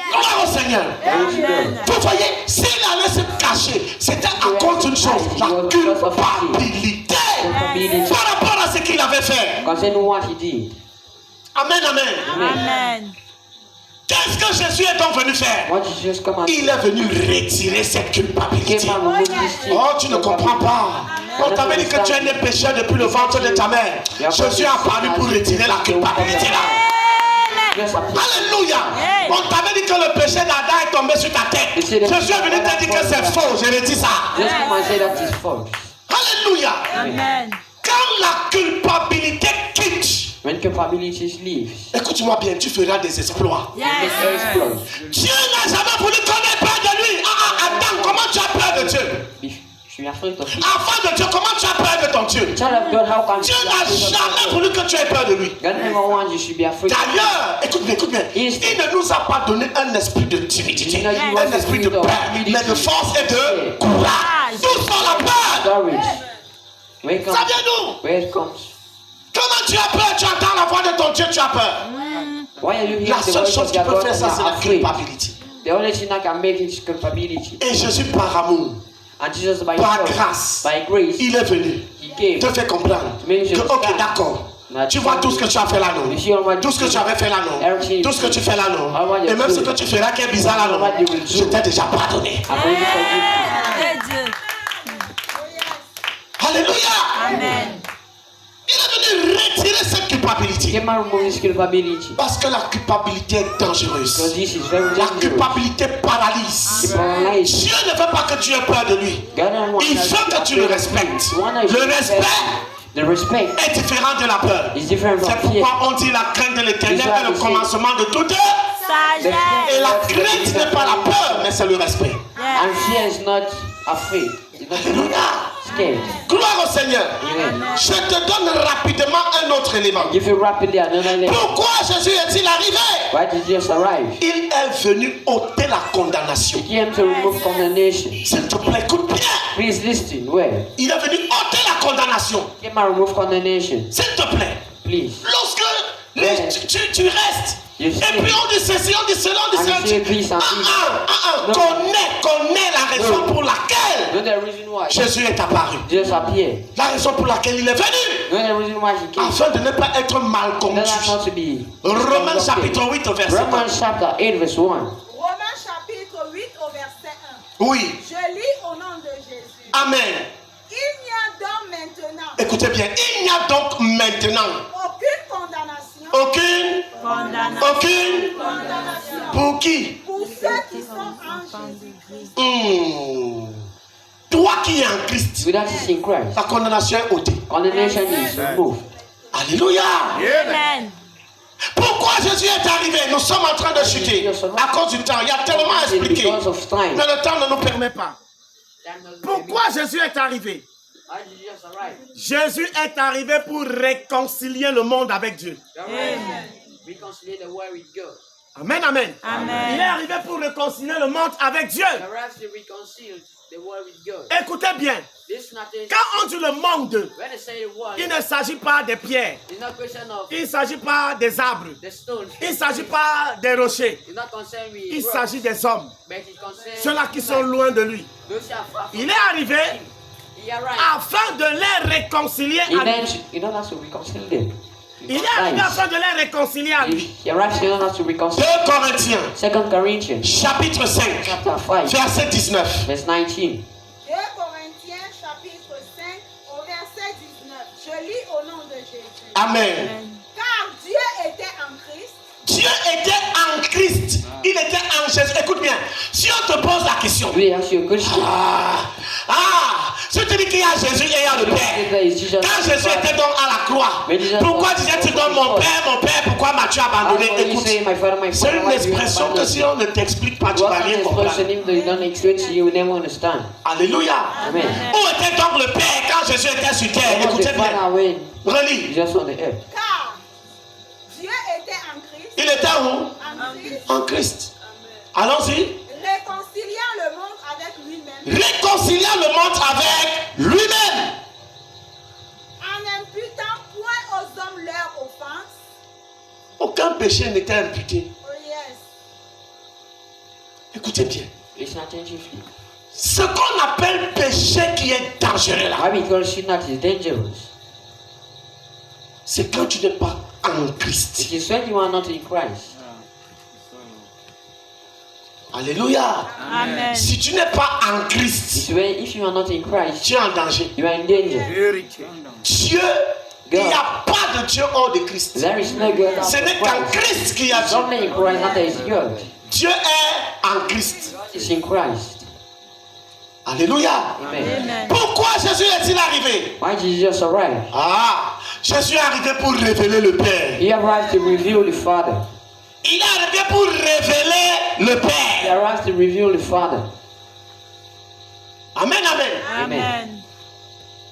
[SPEAKER 1] Gloire au Seigneur. Vous voyez, s'il allait se cacher, c'était à cause d'une chose, la culpabilité par rapport à ce qu'il avait fait.
[SPEAKER 2] Concerning what he did.
[SPEAKER 1] Amen, amen.
[SPEAKER 4] Amen.
[SPEAKER 1] Qu'est-ce que Jésus est donc venu faire?
[SPEAKER 2] What did Jesus come and
[SPEAKER 1] Il est venu retirer cette culpabilité.
[SPEAKER 2] came and removed this thing?
[SPEAKER 1] Oh, tu ne comprends pas. On t'avait dit que tu es né pécheur depuis le ventre de ta mère. Jésus est apparu pour retirer la culpabilité là. Alléluia. On t'avait dit que le péché d'Adam est tombé sur ta tête. Jésus est venu te dire que c'est faux. Je le dis ça.
[SPEAKER 2] Just come and say that is false.
[SPEAKER 1] Alléluia.
[SPEAKER 4] Amen.
[SPEAKER 1] Quand la culpabilité quitte,
[SPEAKER 2] When culpability leaves,
[SPEAKER 1] écoute-moi bien, tu feras des exploits.
[SPEAKER 2] you will explode.
[SPEAKER 1] Dieu n'a jamais voulu qu'on ait peur de lui. Adam, comment tu as peur de Dieu?
[SPEAKER 2] If you are afraid of it,
[SPEAKER 1] Enfant de Dieu, comment tu as peur de ton Dieu?
[SPEAKER 2] child of God, how can
[SPEAKER 1] Dieu
[SPEAKER 2] you be
[SPEAKER 1] n'a
[SPEAKER 2] afraid of
[SPEAKER 1] jamais
[SPEAKER 2] God?
[SPEAKER 1] voulu que tu aies peur de lui.
[SPEAKER 2] God never wants you should be afraid of him.
[SPEAKER 1] D'ailleurs, écoute bien, il ne nous a pas donné un esprit de timidité, un esprit de peur, mais de force et de courage. D'où sort la peur?
[SPEAKER 2] Courage. Where it
[SPEAKER 1] Ça
[SPEAKER 2] comes?
[SPEAKER 1] vient d'où?
[SPEAKER 2] Where it comes?
[SPEAKER 1] Comment tu as peur? Tu entends la voix de ton Dieu, tu as peur.
[SPEAKER 2] Why are you hearing
[SPEAKER 1] La
[SPEAKER 2] the
[SPEAKER 1] seule
[SPEAKER 2] voice
[SPEAKER 1] chose
[SPEAKER 2] of
[SPEAKER 1] qui
[SPEAKER 2] your
[SPEAKER 1] peut
[SPEAKER 2] God
[SPEAKER 1] faire
[SPEAKER 2] and
[SPEAKER 1] ça,
[SPEAKER 2] you
[SPEAKER 1] c'est
[SPEAKER 2] are
[SPEAKER 1] la
[SPEAKER 2] afraid?
[SPEAKER 1] culpabilité.
[SPEAKER 2] The only thing that can make it is culpability.
[SPEAKER 1] Et Jésus, par amour,
[SPEAKER 2] And Jesus, by
[SPEAKER 1] par
[SPEAKER 2] grace,
[SPEAKER 1] grâce,
[SPEAKER 2] by grace,
[SPEAKER 1] il est venu
[SPEAKER 2] he came.
[SPEAKER 1] te faire comprendre que, ok, d'accord. Tu vois tout ce que tu as fait là, non? Tout ce que tu avais fait là, non? Tout ce que tu fais là, non? Et même ce que tu feras qui est bizarre là, non? Je t'ai déjà pardonné.
[SPEAKER 2] I've already forgiven you.
[SPEAKER 4] Dieu.
[SPEAKER 1] Alléluia!
[SPEAKER 4] Amen.
[SPEAKER 1] Il est venu retirer cette culpabilité.
[SPEAKER 2] Came and remove his culpability.
[SPEAKER 1] Parce que la culpabilité est
[SPEAKER 2] Because
[SPEAKER 1] dangereuse.
[SPEAKER 2] this is very
[SPEAKER 1] La
[SPEAKER 2] dangerous.
[SPEAKER 1] culpabilité paralyse.
[SPEAKER 2] It paralyzes.
[SPEAKER 1] Dieu ne veut pas que tu aies peur de lui.
[SPEAKER 2] God don't want
[SPEAKER 1] Il
[SPEAKER 2] us
[SPEAKER 1] veut
[SPEAKER 2] to
[SPEAKER 1] que
[SPEAKER 2] be
[SPEAKER 1] tu le
[SPEAKER 2] afraid of him.
[SPEAKER 1] respectes.
[SPEAKER 2] He wants us
[SPEAKER 1] Le
[SPEAKER 2] to
[SPEAKER 1] respect
[SPEAKER 2] respect. The respect
[SPEAKER 1] est différent de la peur.
[SPEAKER 2] is different
[SPEAKER 1] C'est
[SPEAKER 2] from fear.
[SPEAKER 1] pourquoi on dit la crainte de l'éternel est le commencement de toute.
[SPEAKER 4] Sagesse.
[SPEAKER 1] Et la crainte n'est pas la peur, mais c'est le respect.
[SPEAKER 2] And fear is not afraid. It's not
[SPEAKER 1] Alléluia.
[SPEAKER 2] scared.
[SPEAKER 1] Gloire au Seigneur.
[SPEAKER 2] Amen.
[SPEAKER 1] Je te donne rapidement un autre élément.
[SPEAKER 2] Give you rapidly another name.
[SPEAKER 1] Pourquoi Jésus est-il arrivé?
[SPEAKER 2] Why did Jesus arrive?
[SPEAKER 1] Il est venu ôter la condamnation.
[SPEAKER 2] He came to remove condemnation.
[SPEAKER 1] S'il te plaît, écoute bien.
[SPEAKER 2] Please listen well.
[SPEAKER 1] Il est venu ôter la condamnation.
[SPEAKER 2] He came and remove condemnation.
[SPEAKER 1] S'il te plaît.
[SPEAKER 2] Please.
[SPEAKER 1] Lorsque tu restes.
[SPEAKER 2] You
[SPEAKER 1] Et
[SPEAKER 2] see.
[SPEAKER 1] puis on dit ceci, on dit cela, on dit
[SPEAKER 2] And
[SPEAKER 1] cela.
[SPEAKER 2] you say this and this. No.
[SPEAKER 1] Connais la raison
[SPEAKER 2] No.
[SPEAKER 1] pour laquelle
[SPEAKER 2] Know the reason why
[SPEAKER 1] Jésus est apparu.
[SPEAKER 2] Jesus appeared.
[SPEAKER 1] La raison pour laquelle il est venu.
[SPEAKER 2] Know the reason why he came.
[SPEAKER 1] Afin de ne pas être mal
[SPEAKER 2] That
[SPEAKER 1] conduit.
[SPEAKER 2] has not to be.
[SPEAKER 1] Romains chapitre 8 au verset 1.
[SPEAKER 2] Romans chapter 8 verse 1.
[SPEAKER 3] Romains chapitre 8 au verset 1.
[SPEAKER 1] Oui.
[SPEAKER 3] Je lis au nom de Jésus.
[SPEAKER 1] Amen.
[SPEAKER 3] Il n'y a donc maintenant
[SPEAKER 1] Écoutez bien. Il n'y a donc maintenant
[SPEAKER 3] aucune condamnation.
[SPEAKER 1] aucune
[SPEAKER 3] Condamnation.
[SPEAKER 1] pour qui?
[SPEAKER 3] Pour ceux qui sont en Jésus-Christ.
[SPEAKER 1] Toi qui es en Christ,
[SPEAKER 2] Without is in Christ,
[SPEAKER 1] la condamnation est ôtée.
[SPEAKER 2] condemnation is removed.
[SPEAKER 1] Alléluia.
[SPEAKER 4] Amen.
[SPEAKER 1] Pourquoi Jésus est arrivé? Nous sommes en train de chuter. À cause du temps. Il y a tellement à expliquer.
[SPEAKER 2] Because of time.
[SPEAKER 1] Mais le temps ne nous permet pas. Pourquoi Jésus est arrivé?
[SPEAKER 2] Why did Jesus arrive?
[SPEAKER 1] Jésus est arrivé pour réconcilier le monde avec Dieu.
[SPEAKER 2] Amen. Reconcile the world with God.
[SPEAKER 1] Amen, amen.
[SPEAKER 4] Amen.
[SPEAKER 1] Il est arrivé pour réconcilier le monde avec Dieu.
[SPEAKER 2] He arrives to reconcile the world with God.
[SPEAKER 1] Écoutez bien.
[SPEAKER 2] This is not a,
[SPEAKER 1] Quand on dit le monde,
[SPEAKER 2] when they say the word,
[SPEAKER 1] il ne s'agit pas des pierres.
[SPEAKER 2] it's not question of
[SPEAKER 1] Il ne s'agit pas des arbres.
[SPEAKER 2] the stones.
[SPEAKER 1] Il ne s'agit pas des rochers.
[SPEAKER 2] It's not concerned with
[SPEAKER 1] Il
[SPEAKER 2] rocks,
[SPEAKER 1] s'agit des hommes.
[SPEAKER 2] but it concerns
[SPEAKER 1] Ceux-là qui sont loin de lui.
[SPEAKER 2] those who are far from
[SPEAKER 1] Il est arrivé
[SPEAKER 2] him. He arrived
[SPEAKER 1] afin de les réconcilier à lui.
[SPEAKER 2] in order to reconcile them.
[SPEAKER 1] Il est arrivé afin de les réconcilier à lui.
[SPEAKER 2] He arrives in order to
[SPEAKER 1] 2
[SPEAKER 2] reconcile.
[SPEAKER 1] Corinthiens,
[SPEAKER 2] 2 Corinthians
[SPEAKER 1] chapitre 5,
[SPEAKER 2] chapter 5
[SPEAKER 1] verset 19.
[SPEAKER 2] verse 19.
[SPEAKER 3] 2 Corinthiens chapitre 5 au verset 19. Je lis au nom de Jésus.
[SPEAKER 1] Amen.
[SPEAKER 3] Car Dieu était en Christ.
[SPEAKER 1] Dieu était en Christ. Il était en Jésus. Écoute bien. Si on te pose la question.
[SPEAKER 2] We ask you a question.
[SPEAKER 1] Si tu te dit qu'il y a Jésus et il y a le Père. Quand Jésus était donc à la croix, pourquoi disais-tu donc mon Père, pourquoi m'as-tu abandonné? Écoute, c'est une expression que si on ne t'explique pas, tu ne vas rien comprendre. Alléluia. Où était donc le Père quand Jésus était sur terre? Écoutez bien. Relis.
[SPEAKER 3] Car Dieu était en Christ.
[SPEAKER 1] Il était où? En Christ. Allons-y.
[SPEAKER 3] Réconciliant le monde avec lui-même.
[SPEAKER 1] Réconciliant le monde avec lui-même.
[SPEAKER 3] En n'imputant point aux hommes leur offense.
[SPEAKER 1] Aucun péché n'était imputé.
[SPEAKER 3] Oh yes.
[SPEAKER 1] Écoutez bien. Ce qu'on appelle péché qui est dangereux là, c'est quand tu n'es pas en Christ.
[SPEAKER 2] It is when you are not in Christ.
[SPEAKER 1] Alléluia.
[SPEAKER 4] Amen.
[SPEAKER 1] Si tu n'es pas en Christ,
[SPEAKER 2] If you are not in Christ,
[SPEAKER 1] tu es en danger.
[SPEAKER 2] you are in danger.
[SPEAKER 1] Dieu, il n'y a pas de Dieu hors de Christ.
[SPEAKER 2] There is no God
[SPEAKER 1] Ce
[SPEAKER 2] outside
[SPEAKER 1] n'est qu'en
[SPEAKER 2] Christ.
[SPEAKER 1] Christ qu'il y a
[SPEAKER 2] It's
[SPEAKER 1] Dieu.
[SPEAKER 2] only in Christ that there is God.
[SPEAKER 1] Dieu est en Christ.
[SPEAKER 2] It's in Christ.
[SPEAKER 1] Alléluia.
[SPEAKER 2] Amen.
[SPEAKER 4] Amen.
[SPEAKER 1] Pourquoi Jésus est-il arrivé?
[SPEAKER 2] Why did Jesus arrive?
[SPEAKER 1] Ah, Jésus est arrivé pour révéler le Père.
[SPEAKER 2] He arrived to reveal the Father.
[SPEAKER 1] Il est arrivé pour révéler le
[SPEAKER 2] He
[SPEAKER 1] Père.
[SPEAKER 2] arrived to reveal the Father.
[SPEAKER 1] Amen, amen.
[SPEAKER 4] Amen.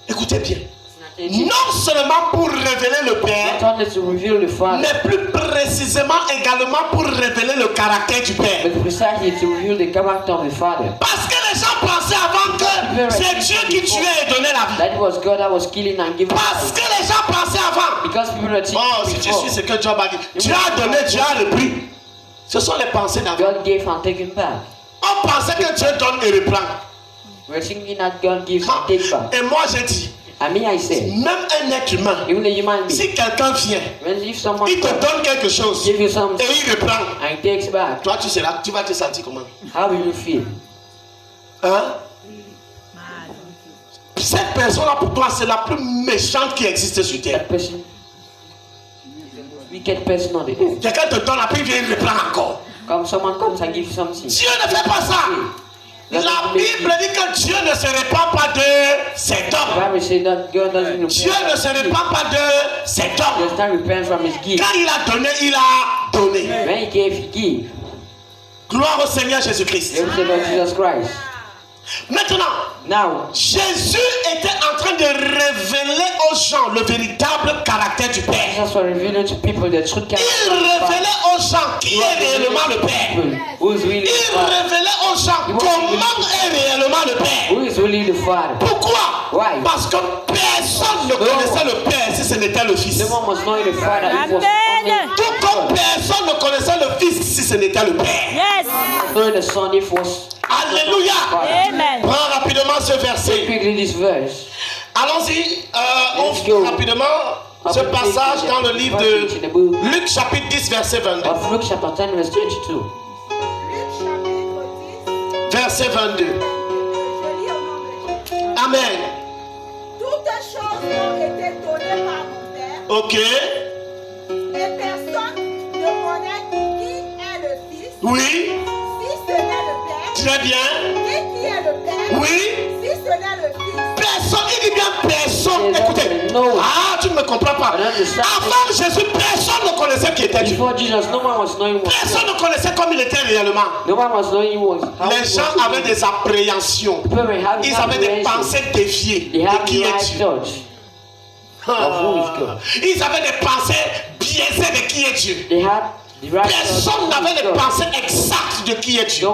[SPEAKER 1] Écoutez bien. Non seulement pour révéler le Père,
[SPEAKER 2] Not only to reveal the Father,
[SPEAKER 1] mais plus précisément également pour révéler le caractère du Père.
[SPEAKER 2] but precisely to reveal the character of the Father.
[SPEAKER 1] Parce que les gens pensaient avant que c'est Dieu qui tuait et donnait la vie.
[SPEAKER 2] That it was God that was killing and giving
[SPEAKER 1] Parce que
[SPEAKER 2] life.
[SPEAKER 1] les gens pensaient avant.
[SPEAKER 2] Because people were thinking
[SPEAKER 1] Oh, si tu
[SPEAKER 2] before,
[SPEAKER 1] suis ce que Job a dit, Dieu a donné, Dieu a repris. Ce sont les pensées d'avant.
[SPEAKER 2] God gave and taken back.
[SPEAKER 1] On pensait que Dieu donne et reprend.
[SPEAKER 2] We're thinking that God gives and takes back.
[SPEAKER 1] Et moi j'ai dit,
[SPEAKER 2] And me, I say,
[SPEAKER 1] même un être humain,
[SPEAKER 2] even a human being,
[SPEAKER 1] si quelqu'un vient,
[SPEAKER 2] if someone
[SPEAKER 1] il te donne quelque chose
[SPEAKER 2] give you something
[SPEAKER 1] et il reprend,
[SPEAKER 2] and takes back,
[SPEAKER 1] toi tu vas te sentir comment?
[SPEAKER 2] how will you feel?
[SPEAKER 1] Hein? Cette personne-là pour toi c'est la plus méchante qui existe sur terre.
[SPEAKER 2] That person, wicked person on the earth.
[SPEAKER 1] Quelqu'un te donne, après il vient, il reprend encore.
[SPEAKER 2] Come, someone comes and gives something.
[SPEAKER 1] Dieu ne fait pas ça. La Bible dit que Dieu ne se répand pas de cet
[SPEAKER 2] The
[SPEAKER 1] homme.
[SPEAKER 2] Bible says that God doesn't
[SPEAKER 1] Dieu
[SPEAKER 2] repent
[SPEAKER 1] ne se
[SPEAKER 2] from his gift.
[SPEAKER 1] répand pas de cet homme.
[SPEAKER 2] Does not repent from his gift.
[SPEAKER 1] Quand il a donné, il a donné.
[SPEAKER 2] When he gave, he gave.
[SPEAKER 1] Gloire au Seigneur Jésus-Christ.
[SPEAKER 2] Glory to the Lord Jesus Christ.
[SPEAKER 1] Maintenant,
[SPEAKER 2] Now,
[SPEAKER 1] Jésus était en train de révéler aux gens le véritable caractère du Père.
[SPEAKER 2] Jesus was revealing to people the truth
[SPEAKER 1] Il
[SPEAKER 2] character of the Father.
[SPEAKER 1] révélait aux gens qui est réellement le Père.
[SPEAKER 2] Who is really
[SPEAKER 1] Il
[SPEAKER 2] the Father?
[SPEAKER 1] révélait aux gens comment est réellement le Père.
[SPEAKER 2] Who is really the Father?
[SPEAKER 1] Pourquoi?
[SPEAKER 2] Why?
[SPEAKER 1] Parce que personne ne connaissait le Père si ce n'était le Fils.
[SPEAKER 2] No one must know the Father. It was
[SPEAKER 4] Amen.
[SPEAKER 1] Tout comme personne ne connaissait le Fils si ce n'était le Père.
[SPEAKER 4] Yes.
[SPEAKER 2] only the Son. It was
[SPEAKER 1] Alléluia.
[SPEAKER 4] Amen.
[SPEAKER 1] Prends rapidement ce verset.
[SPEAKER 2] quickly this verse.
[SPEAKER 1] Allons-y,
[SPEAKER 2] Let's
[SPEAKER 1] ouvre
[SPEAKER 2] go.
[SPEAKER 1] rapidement ce passage dans le livre de Luc chapitre 10 verset 22.
[SPEAKER 2] Of Luke chapter 10 verse 22.
[SPEAKER 3] Luc chapitre 10.
[SPEAKER 1] Verset 22.
[SPEAKER 3] Je lis au nom de Jésus.
[SPEAKER 1] Amen.
[SPEAKER 3] Toutes choses ont été données par mon Père.
[SPEAKER 1] Ok.
[SPEAKER 3] Et personne ne connaît qui est le Fils,
[SPEAKER 1] Oui.
[SPEAKER 3] si ce n'est le Père.
[SPEAKER 1] Très bien.
[SPEAKER 3] Et qui est le Père,
[SPEAKER 1] Oui.
[SPEAKER 3] si ce n'est le Fils.
[SPEAKER 1] Personne, il dit bien personne. Écoutez. Ah, tu ne me comprends pas. Avant Jésus, personne ne connaissait qui était Dieu.
[SPEAKER 2] Before Jesus, no one was knowing what.
[SPEAKER 1] Personne ne connaissait comme il était réellement.
[SPEAKER 2] No one was knowing what. How
[SPEAKER 1] Les
[SPEAKER 2] he
[SPEAKER 1] gens
[SPEAKER 2] was.
[SPEAKER 1] avaient des appréhensions.
[SPEAKER 2] People were having
[SPEAKER 1] Ils avaient des
[SPEAKER 2] apprehension.
[SPEAKER 1] pensées déviées
[SPEAKER 2] They
[SPEAKER 1] de
[SPEAKER 2] had
[SPEAKER 1] qui
[SPEAKER 2] the
[SPEAKER 1] est
[SPEAKER 2] right
[SPEAKER 1] Dieu.
[SPEAKER 2] thoughts of who is God.
[SPEAKER 1] Ils avaient des pensées biaisées de qui est Dieu.
[SPEAKER 2] They had the right
[SPEAKER 1] Personne
[SPEAKER 2] thoughts of
[SPEAKER 1] n'avait
[SPEAKER 2] who is
[SPEAKER 1] les
[SPEAKER 2] God.
[SPEAKER 1] pensées exactes de qui est Dieu.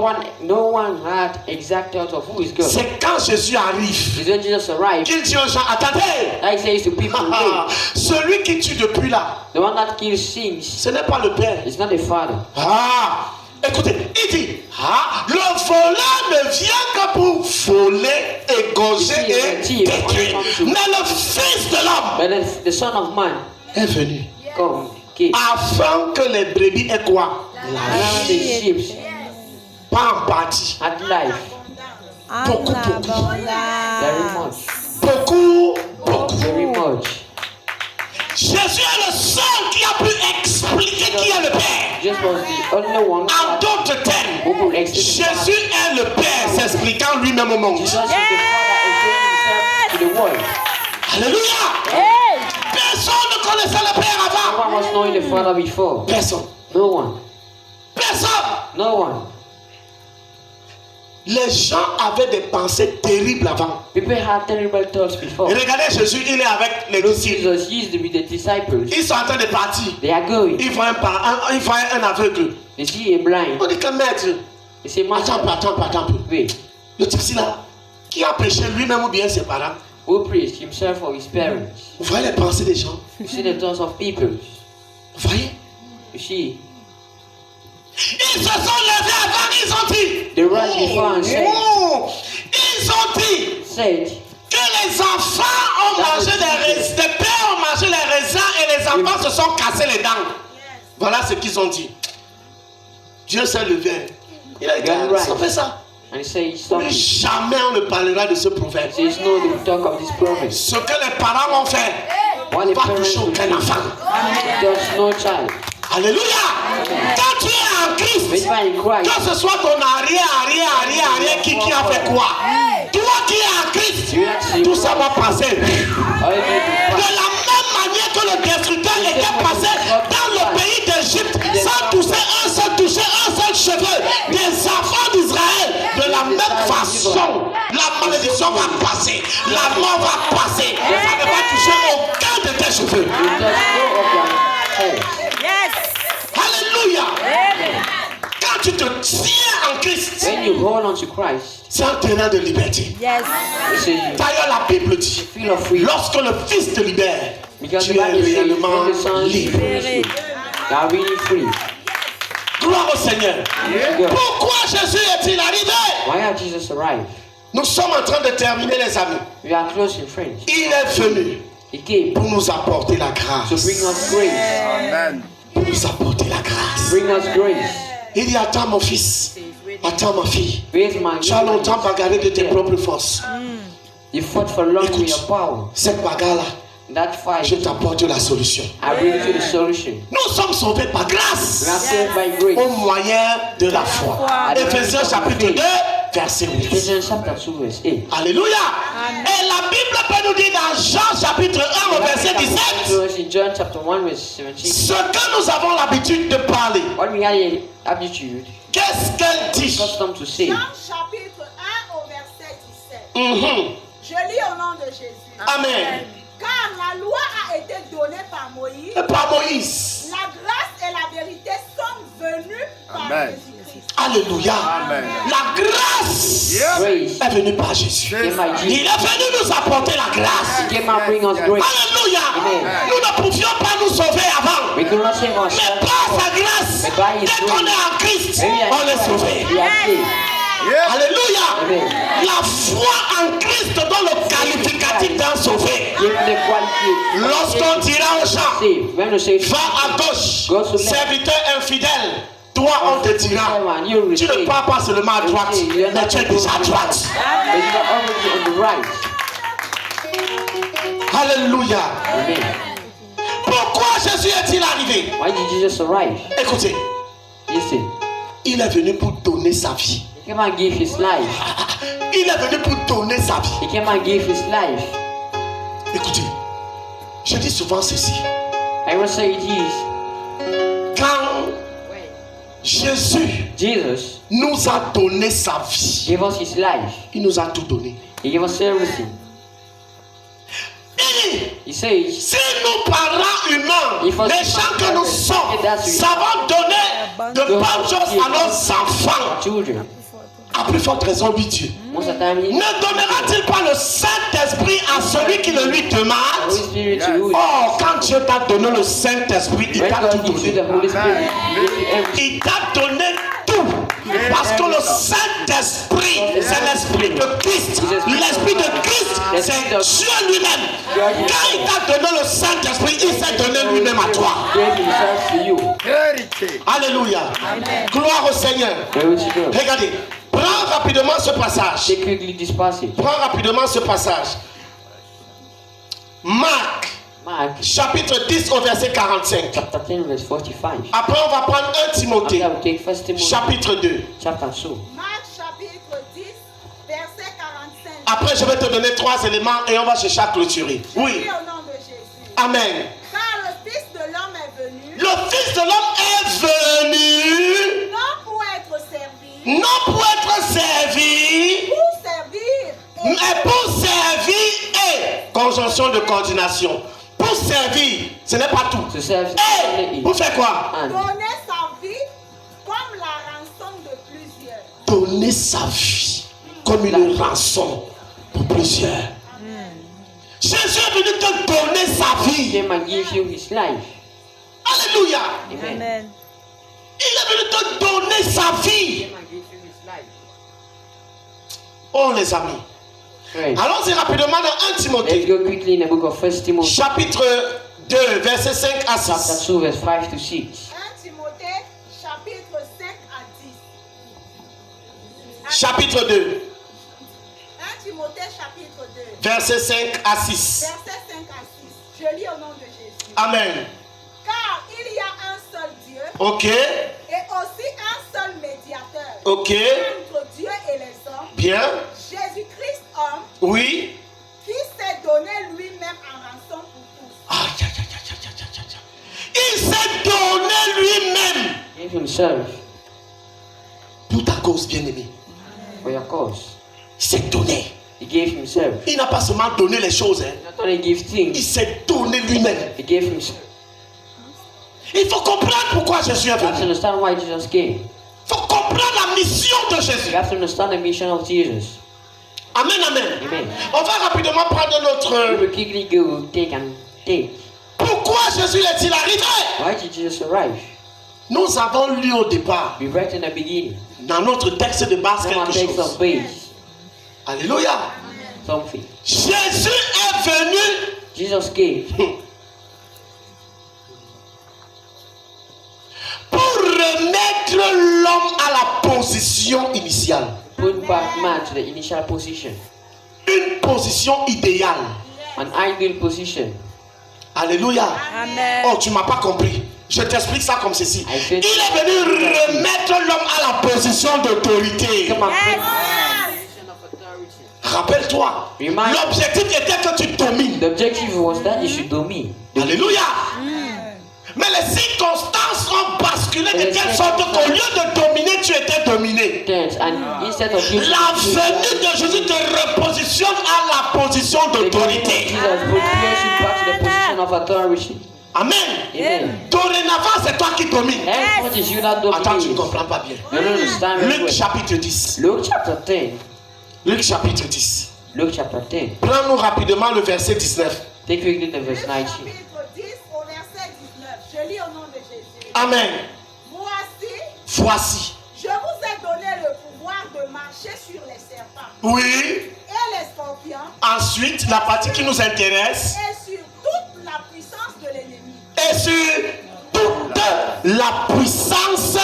[SPEAKER 2] No one had exact thought of who is God.
[SPEAKER 1] C'est quand Jésus arrive
[SPEAKER 2] It's when Jesus arrived,
[SPEAKER 1] qu'il dit aux gens, attendez,
[SPEAKER 2] that he says to people, wait,
[SPEAKER 1] celui qui tue depuis là,
[SPEAKER 2] the one that kills sins,
[SPEAKER 1] ce n'est pas le Père.
[SPEAKER 2] it's not the Father.
[SPEAKER 1] Ah, écoutez, il dit, le voleur ne vient que pour voler, égorger et détruire. Mais le Fils de l'homme
[SPEAKER 2] But the Son of Man
[SPEAKER 1] est venu
[SPEAKER 2] come, came,
[SPEAKER 1] afin que les brebis aient quoi?
[SPEAKER 2] and the sheep
[SPEAKER 1] Pas en partie.
[SPEAKER 2] had life,
[SPEAKER 1] Beaucoup,
[SPEAKER 2] very much,
[SPEAKER 1] Beaucoup.
[SPEAKER 2] very much.
[SPEAKER 1] Jésus est le seul qui a pu expliquer qui est le Père.
[SPEAKER 2] Jesus was the only one
[SPEAKER 1] En
[SPEAKER 2] that
[SPEAKER 1] d'autres termes,
[SPEAKER 2] who could explain the Father.
[SPEAKER 1] Jésus est le Père s'expliquant lui-même au monde.
[SPEAKER 2] Jesus is the Father explaining himself the world.
[SPEAKER 1] Alléluia.
[SPEAKER 4] Hey.
[SPEAKER 1] Personne ne connaissait le Père
[SPEAKER 2] No
[SPEAKER 1] avant.
[SPEAKER 2] one was knowing the Father before.
[SPEAKER 1] Personne.
[SPEAKER 2] No one.
[SPEAKER 1] Personne.
[SPEAKER 2] No one.
[SPEAKER 1] Les gens avaient des pensées terribles avant.
[SPEAKER 2] People had terrible thoughts before.
[SPEAKER 1] Et regardez Jésus, il est avec les disciples.
[SPEAKER 2] Jesus used to be the disciples.
[SPEAKER 1] Ils sont en train de partir.
[SPEAKER 2] They are going.
[SPEAKER 1] Ils voient un aveugle.
[SPEAKER 2] They see a blind.
[SPEAKER 1] On dit que maître,
[SPEAKER 2] They say, Master,
[SPEAKER 1] attends un peu.
[SPEAKER 2] wait.
[SPEAKER 1] Le type là, qui a prêché lui-même ou bien ses parents.
[SPEAKER 2] Who preached himself or his parents?
[SPEAKER 1] Vous voyez les pensées des gens.
[SPEAKER 2] You see the thoughts of people.
[SPEAKER 1] Vous voyez.
[SPEAKER 2] You see,
[SPEAKER 1] Ils se sont levés avant, ils ont dit.
[SPEAKER 2] they ran before and said,
[SPEAKER 1] Ils ont dit que les enfants ont mangé les pères ont mangé les raisins et les enfants se sont cassés les dents. Voilà ce qu'ils ont dit. Dieu s'est levé. Il a dit, ils ont fait ça.
[SPEAKER 2] and he said, stop
[SPEAKER 1] Plus
[SPEAKER 2] it.
[SPEAKER 1] jamais on ne parlera de ce proverbe.
[SPEAKER 2] He says, no, they will talk of this promise.
[SPEAKER 1] Ce que les parents ont fait,
[SPEAKER 2] What
[SPEAKER 1] ne
[SPEAKER 2] the
[SPEAKER 1] va
[SPEAKER 2] parents
[SPEAKER 1] toucher
[SPEAKER 2] will
[SPEAKER 1] aucun
[SPEAKER 2] do,
[SPEAKER 1] enfant.
[SPEAKER 2] there's no child.
[SPEAKER 1] Alléluia. Quand tu es en Christ,
[SPEAKER 2] When you are in Christ,
[SPEAKER 1] que ce soit ton arrière, qui a fait quoi? Toi qui es en Christ, tout ça va passer.
[SPEAKER 2] all you need
[SPEAKER 1] De
[SPEAKER 2] is
[SPEAKER 1] la même manière que le destructeur était passé dans le pays d'Égypte sans toucher un seul cheveu des enfants d'Israël, de la même façon, la malédiction va passer, la mort va passer, ça ne va toucher aucun de tes cheveux.
[SPEAKER 2] you just go of your head.
[SPEAKER 4] Yes.
[SPEAKER 1] Alléluia.
[SPEAKER 4] Amen.
[SPEAKER 1] Quand tu te tiens en Christ,
[SPEAKER 2] When you hold on to Christ,
[SPEAKER 1] c'est un terrain de liberté.
[SPEAKER 4] Yes.
[SPEAKER 2] you say you
[SPEAKER 1] D'ailleurs, la Bible dit,
[SPEAKER 2] feel of freedom.
[SPEAKER 1] lorsque le Fils te libère,
[SPEAKER 2] Because
[SPEAKER 1] tu
[SPEAKER 2] the
[SPEAKER 1] es
[SPEAKER 2] Bible says,
[SPEAKER 1] réellement
[SPEAKER 2] when the Son
[SPEAKER 1] libre.
[SPEAKER 4] Libéré.
[SPEAKER 2] you are really free.
[SPEAKER 1] Gloire au Seigneur.
[SPEAKER 2] Go.
[SPEAKER 1] Pourquoi Jésus est-il arrivé?
[SPEAKER 2] Why had Jesus arrived?
[SPEAKER 1] Nous sommes en train de terminer, les amis.
[SPEAKER 2] We are close in friends.
[SPEAKER 1] Il est venu
[SPEAKER 2] He came
[SPEAKER 1] pour nous apporter la
[SPEAKER 2] to
[SPEAKER 1] grâce.
[SPEAKER 2] bring us grace.
[SPEAKER 5] Amen.
[SPEAKER 1] Pour nous apporter la grâce.
[SPEAKER 2] Bring us grace.
[SPEAKER 1] Il dit, attends mon fils, attends ma fille.
[SPEAKER 2] Where's my
[SPEAKER 1] Tu as longtemps bagarré de tes propres forces.
[SPEAKER 2] You fought for long with
[SPEAKER 1] Écoute,
[SPEAKER 2] your power.
[SPEAKER 1] cette bagarre-là,
[SPEAKER 2] That fight,
[SPEAKER 1] je t'apporte la solution.
[SPEAKER 2] I bring you the solution.
[SPEAKER 1] Nous sommes sauvés par
[SPEAKER 2] We are
[SPEAKER 1] grâce
[SPEAKER 2] saved by grace.
[SPEAKER 1] au moyen de la foi. Éphésiens chapitre 2, verset 8.
[SPEAKER 2] Ephesians chapter 2 verse 8.
[SPEAKER 1] Alléluia. Et la Bible peut nous dire dans Jean chapitre 1 au verset 17
[SPEAKER 2] In John chapter 1 verse 17.
[SPEAKER 1] ce que nous avons l'habitude de parler.
[SPEAKER 2] What we had an aptitude,
[SPEAKER 1] Qu'est-ce qu'elle dit?
[SPEAKER 2] custom to say.
[SPEAKER 3] Jean chapitre 1 au verset 17.
[SPEAKER 1] Mhm.
[SPEAKER 3] Je lis au nom de Jésus.
[SPEAKER 1] Amen.
[SPEAKER 3] Car la loi a été donnée par Moïse.
[SPEAKER 1] Et par Moïse.
[SPEAKER 3] La grâce et la vérité sont venues par
[SPEAKER 5] Amen.
[SPEAKER 3] Jésus-Christ.
[SPEAKER 1] Alléluia.
[SPEAKER 5] Amen.
[SPEAKER 1] La grâce
[SPEAKER 2] Grace
[SPEAKER 1] est venue par Jésus.
[SPEAKER 2] came by
[SPEAKER 1] Il
[SPEAKER 2] Jesus.
[SPEAKER 1] est venu nous apporter la grâce.
[SPEAKER 2] He came and bring us grace.
[SPEAKER 1] Alléluia.
[SPEAKER 2] Amen.
[SPEAKER 1] Nous ne pouvions pas nous sauver avant.
[SPEAKER 2] We could not save
[SPEAKER 1] Mais
[SPEAKER 2] ourselves.
[SPEAKER 1] par sa grâce,
[SPEAKER 2] Mais by His
[SPEAKER 1] dès qu'on est en Christ,
[SPEAKER 2] When we are
[SPEAKER 1] on est sauvé.
[SPEAKER 2] we are saved.
[SPEAKER 1] Alléluia.
[SPEAKER 2] Amen.
[SPEAKER 1] La foi en Christ donne le qualificatif d'un sauvé.
[SPEAKER 2] Give the quality.
[SPEAKER 1] Lorsqu'on dira aux gens,
[SPEAKER 2] Saved. When we say
[SPEAKER 1] va à gauche,
[SPEAKER 2] Go to left.
[SPEAKER 1] serviteur infidèle, toi on te dira,
[SPEAKER 2] you
[SPEAKER 1] tu ne
[SPEAKER 2] receive.
[SPEAKER 1] pars pas seulement à droite, mais tu es déjà à droite.
[SPEAKER 2] But you are already on the right.
[SPEAKER 1] Alléluia.
[SPEAKER 2] Amen.
[SPEAKER 1] Pourquoi Jésus est-il arrivé?
[SPEAKER 2] Why did Jesus arrive?
[SPEAKER 1] Écoutez,
[SPEAKER 2] Listen.
[SPEAKER 1] il est venu pour donner sa vie.
[SPEAKER 2] He came and gave his life.
[SPEAKER 1] Il est venu pour donner sa vie.
[SPEAKER 2] He came and gave his life.
[SPEAKER 1] Écoutez, je dis souvent ceci.
[SPEAKER 2] I will say it is.
[SPEAKER 1] Quand Jésus
[SPEAKER 2] Jesus
[SPEAKER 1] nous a donné sa vie,
[SPEAKER 2] gave us his life.
[SPEAKER 1] il nous a tout donné.
[SPEAKER 2] He gave us everything.
[SPEAKER 1] Et
[SPEAKER 2] He says,
[SPEAKER 1] si nous, parents humains,
[SPEAKER 2] Il faut
[SPEAKER 1] les
[SPEAKER 2] se
[SPEAKER 1] gens que
[SPEAKER 2] faire
[SPEAKER 1] nous
[SPEAKER 2] de-
[SPEAKER 1] sommes,
[SPEAKER 2] that's it.
[SPEAKER 1] savons donner de bonnes choses à nos enfants,
[SPEAKER 2] children,
[SPEAKER 1] à plus forte raison, lui Dieu.
[SPEAKER 2] most of the time, he
[SPEAKER 1] Ne donnera-t-il pas le Saint-Esprit à celui qui le lui
[SPEAKER 2] Holy
[SPEAKER 1] demande?
[SPEAKER 2] Spirit to you.
[SPEAKER 1] Oh, quand Dieu t'a donné le Saint-Esprit, il
[SPEAKER 2] When
[SPEAKER 1] t'a
[SPEAKER 2] God
[SPEAKER 1] tout
[SPEAKER 2] gives you the
[SPEAKER 1] donné.
[SPEAKER 2] Holy Spirit, he gives you everything.
[SPEAKER 1] Il t'a donné tout. Parce que le Saint-Esprit, c'est l'Esprit de Christ. L'Esprit de Christ, c'est Dieu lui-même. Quand il t'a donné le Saint-Esprit, il s'est donné lui-même à toi.
[SPEAKER 2] Gave himself to you.
[SPEAKER 5] Vérité.
[SPEAKER 1] Alléluia. Gloire au Seigneur.
[SPEAKER 2] Glory to God.
[SPEAKER 1] Regardez, prends rapidement ce passage.
[SPEAKER 2] Take quickly this passage.
[SPEAKER 1] Prends rapidement ce passage. Marc,
[SPEAKER 2] Mark
[SPEAKER 1] chapitre 10 au verset 45.
[SPEAKER 2] chapter 10 verse 45.
[SPEAKER 1] Après, on va prendre 1 Timothée,
[SPEAKER 2] After we take 1 Timothy
[SPEAKER 1] chapitre 2.
[SPEAKER 2] chapter 2.
[SPEAKER 3] Marc chapitre 10, verset 45.
[SPEAKER 1] Après, je vais te donner 3 éléments et on va chercher à clôturer. Oui.
[SPEAKER 3] Au nom de Jésus.
[SPEAKER 1] Amen.
[SPEAKER 3] Car le Fils de l'homme est venu.
[SPEAKER 1] Le Fils de l'homme est venu.
[SPEAKER 3] Non pour être servi.
[SPEAKER 1] Non pour être servi.
[SPEAKER 3] Pour servir.
[SPEAKER 1] Mais pour servir et conjonction de coordination. Pour servir, ce n'est pas tout. Et pour faire quoi?
[SPEAKER 3] Donner sa vie comme la rançon de plusieurs.
[SPEAKER 1] Donner sa vie comme une rançon pour plusieurs. Jésus est venu te donner sa vie. Alléluia.
[SPEAKER 4] Amen.
[SPEAKER 1] Il est venu te donner sa vie. Oh les amis. Allons-y rapidement dans 1 Timothée.
[SPEAKER 2] Let's go quickly in the book of 1 Timothy.
[SPEAKER 1] Chapitre 2, versets 5 à 6.
[SPEAKER 2] Chapter 2, verse 5 to 6.
[SPEAKER 3] 1 Timothée, chapitre 5 à 10.
[SPEAKER 1] Chapitre 2.
[SPEAKER 3] 1 Timothée, chapitre 2.
[SPEAKER 1] Versets 5 à 6.
[SPEAKER 3] Verset 5 à 6. Je lis au nom de Jésus.
[SPEAKER 1] Amen.
[SPEAKER 3] Car il y a un seul Dieu.
[SPEAKER 1] Ok.
[SPEAKER 3] Et aussi un seul médiateur.
[SPEAKER 1] Ok.
[SPEAKER 3] Entre Dieu et les hommes.
[SPEAKER 1] Bien.
[SPEAKER 3] Jésus-Christ, homme.
[SPEAKER 1] Oui.
[SPEAKER 3] Qui s'est donné lui-même en rançon pour tous.
[SPEAKER 1] Aïe, aïe, aïe, aïe, aïe, aïe, aïe. Il s'est donné lui-même.
[SPEAKER 2] Gave himself
[SPEAKER 1] Pour ta cause, bien-aimé.
[SPEAKER 2] for your cause.
[SPEAKER 1] Il s'est donné.
[SPEAKER 2] He gave himself.
[SPEAKER 1] Il n'a pas seulement donné les choses. Hein.
[SPEAKER 2] Not only give
[SPEAKER 1] Il
[SPEAKER 2] things,
[SPEAKER 1] s'est donné lui-même.
[SPEAKER 2] he gave himself.
[SPEAKER 1] Il faut comprendre pourquoi Jésus est
[SPEAKER 2] You have to
[SPEAKER 1] venu.
[SPEAKER 2] understand why Jesus came.
[SPEAKER 1] Il faut comprendre la mission de Jésus.
[SPEAKER 2] You have to understand the mission of Jesus.
[SPEAKER 1] Amen, amen.
[SPEAKER 2] Amen.
[SPEAKER 1] On va rapidement prendre
[SPEAKER 2] We
[SPEAKER 1] notre...
[SPEAKER 2] will quickly go take and take.
[SPEAKER 1] Pourquoi Jésus est-il arrivé?
[SPEAKER 2] Why did Jesus arrive?
[SPEAKER 1] Nous avons lu au départ,
[SPEAKER 2] We read in the beginning.
[SPEAKER 1] dans notre texte de base,
[SPEAKER 2] Someone
[SPEAKER 1] quelque
[SPEAKER 2] takes
[SPEAKER 1] chose.
[SPEAKER 2] of base.
[SPEAKER 1] Alléluia.
[SPEAKER 2] Something.
[SPEAKER 1] Jésus est venu
[SPEAKER 2] Jesus came
[SPEAKER 1] pour remettre l'homme à la position initiale.
[SPEAKER 2] put back man to the initial position.
[SPEAKER 1] Une position idéale.
[SPEAKER 2] An ideal position.
[SPEAKER 1] Alléluia.
[SPEAKER 4] Amen.
[SPEAKER 1] Oh, tu ne m'as pas compris. Je t'explique ça comme ceci.
[SPEAKER 2] I
[SPEAKER 1] Il
[SPEAKER 2] said-
[SPEAKER 1] est venu remettre l'homme à la position d'autorité.
[SPEAKER 2] Come on,
[SPEAKER 4] Yes.
[SPEAKER 2] position of authority.
[SPEAKER 1] Rappelle-toi,
[SPEAKER 2] Remind-
[SPEAKER 1] l'objectif était que tu domines.
[SPEAKER 2] The objective was that you should domine.
[SPEAKER 1] Alléluia. Mais les circonstances ont basculé de telle sorte qu'au lieu de dominer, tu étais dominé.
[SPEAKER 2] And instead of you,
[SPEAKER 1] La venue de Jésus te repositionne à la position d'autorité.
[SPEAKER 2] Jesus put you back to the position of authority.
[SPEAKER 1] Amen.
[SPEAKER 2] Amen.
[SPEAKER 1] Dorénavant, c'est toi qui domines.
[SPEAKER 2] Henceforth is you that
[SPEAKER 1] Attends, tu ne
[SPEAKER 2] dominates.
[SPEAKER 1] comprends pas bien.
[SPEAKER 2] You don't understand very
[SPEAKER 1] Luc
[SPEAKER 2] well.
[SPEAKER 1] chapitre 10.
[SPEAKER 2] Luke chapter 10.
[SPEAKER 1] Luc chapitre 10.
[SPEAKER 2] Luke chapter 10.
[SPEAKER 1] Prends-nous rapidement le verset 19.
[SPEAKER 2] Take quickly the verse
[SPEAKER 3] Luc
[SPEAKER 2] 19.
[SPEAKER 3] chapitre 10 au verset 19. Je lis au nom de Jésus.
[SPEAKER 1] Amen.
[SPEAKER 3] Voici,
[SPEAKER 1] Voici.
[SPEAKER 3] je vous ai donné le pouvoir de marcher sur les serpents
[SPEAKER 1] Oui.
[SPEAKER 3] et les scorpions
[SPEAKER 1] Ensuite, la partie qui nous intéresse.
[SPEAKER 3] et sur toute la puissance de l'ennemi.
[SPEAKER 1] Et sur toute la puissance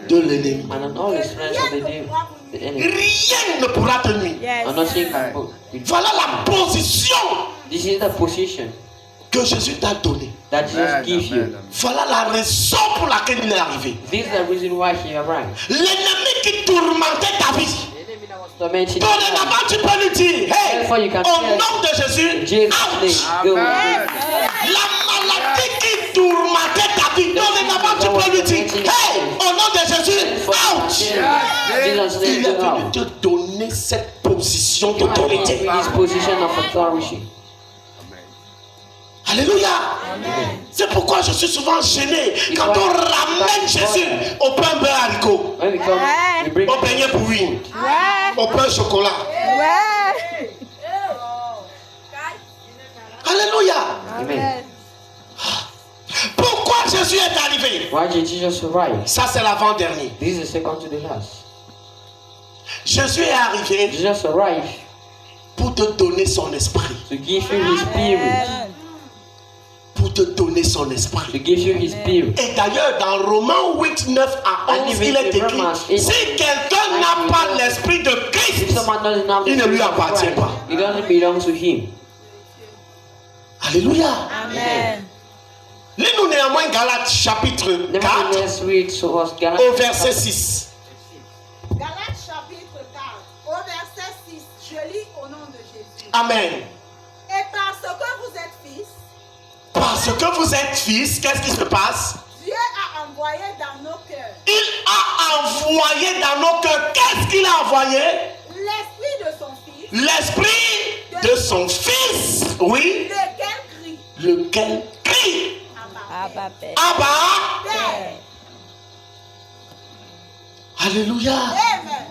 [SPEAKER 1] de l'ennemi.
[SPEAKER 2] And on all the strength of the enemy.
[SPEAKER 1] Rien ne pourra te nuire.
[SPEAKER 4] Yes.
[SPEAKER 2] And nothing can put.
[SPEAKER 1] Voilà la position
[SPEAKER 2] This is the position
[SPEAKER 1] que Jésus t'a donnée.
[SPEAKER 2] that Jesus gives you.
[SPEAKER 1] Voilà la raison pour laquelle il est arrivé.
[SPEAKER 2] This is the reason why he arrived.
[SPEAKER 1] L'ennemi qui tourmentait ta vie.
[SPEAKER 2] The enemy that was tormenting you.
[SPEAKER 1] Dorénavant, tu peux lui dire, hey,
[SPEAKER 2] Therefore you can
[SPEAKER 1] au
[SPEAKER 2] tell
[SPEAKER 1] nom de Jésus,
[SPEAKER 2] Jesus'
[SPEAKER 1] ouch.
[SPEAKER 2] name. Go.
[SPEAKER 1] La maladie qui tourmentait ta vie, dorénavant, tu peux lui dire, hey, au nom de Jésus, ouch.
[SPEAKER 2] Jesus'
[SPEAKER 1] Il
[SPEAKER 2] name.
[SPEAKER 1] est
[SPEAKER 2] Go
[SPEAKER 1] venu
[SPEAKER 2] out.
[SPEAKER 1] te donner cette position d'autorité.
[SPEAKER 2] This position of authority.
[SPEAKER 1] Alléluia. C'est pourquoi je suis souvent gêné quand on ramène Jésus au pain beurre haricot,
[SPEAKER 2] When we come, we bring
[SPEAKER 1] au beignet pourri,
[SPEAKER 4] Ouais.
[SPEAKER 1] au pain chocolat.
[SPEAKER 4] Ouais.
[SPEAKER 1] Alléluia.
[SPEAKER 2] Amen.
[SPEAKER 1] Pourquoi Jésus est arrivé?
[SPEAKER 2] Why did Jesus arrive?
[SPEAKER 1] Ça, c'est l'avant-dernier.
[SPEAKER 2] This is the second to the last.
[SPEAKER 1] Jésus est arrivé
[SPEAKER 2] Jesus arrived
[SPEAKER 1] pour te donner son esprit.
[SPEAKER 2] to give you his spirit.
[SPEAKER 4] Amen.
[SPEAKER 1] Pour te donner son
[SPEAKER 2] To
[SPEAKER 1] esprit.
[SPEAKER 2] give you his spirit.
[SPEAKER 1] Et d'ailleurs, dans Romains 8, 9 à 11, il est écrit, si quelqu'un n'a pas l'esprit de
[SPEAKER 2] If
[SPEAKER 1] Christ,
[SPEAKER 2] someone doesn't have the
[SPEAKER 1] il ne lui
[SPEAKER 2] spirit of
[SPEAKER 1] appartient
[SPEAKER 2] Christ,
[SPEAKER 1] pas.
[SPEAKER 2] it doesn't belong to him.
[SPEAKER 1] Alléluia.
[SPEAKER 4] Amen.
[SPEAKER 1] Lis-nous néanmoins Galates chapitre 4
[SPEAKER 2] Nevertheless, read to us
[SPEAKER 1] au
[SPEAKER 2] Galatians
[SPEAKER 1] verset 6.
[SPEAKER 3] Galates chapitre 4 au verset 6. Je lis au nom
[SPEAKER 1] Amen.
[SPEAKER 3] Et parce que vous êtes fils,
[SPEAKER 1] Parce que vous êtes fils, qu'est-ce qui se passe?
[SPEAKER 3] Dieu a envoyé dans nos cœurs
[SPEAKER 1] Il a envoyé dans nos cœurs. Qu'est-ce qu'il a envoyé?
[SPEAKER 3] l'esprit de son fils,
[SPEAKER 1] L'esprit de son fils. Oui.
[SPEAKER 3] lequel crie.
[SPEAKER 1] Lequel crie.
[SPEAKER 4] Abba, Père.
[SPEAKER 1] Abba.
[SPEAKER 3] Père.
[SPEAKER 1] Alléluia.
[SPEAKER 3] Amen.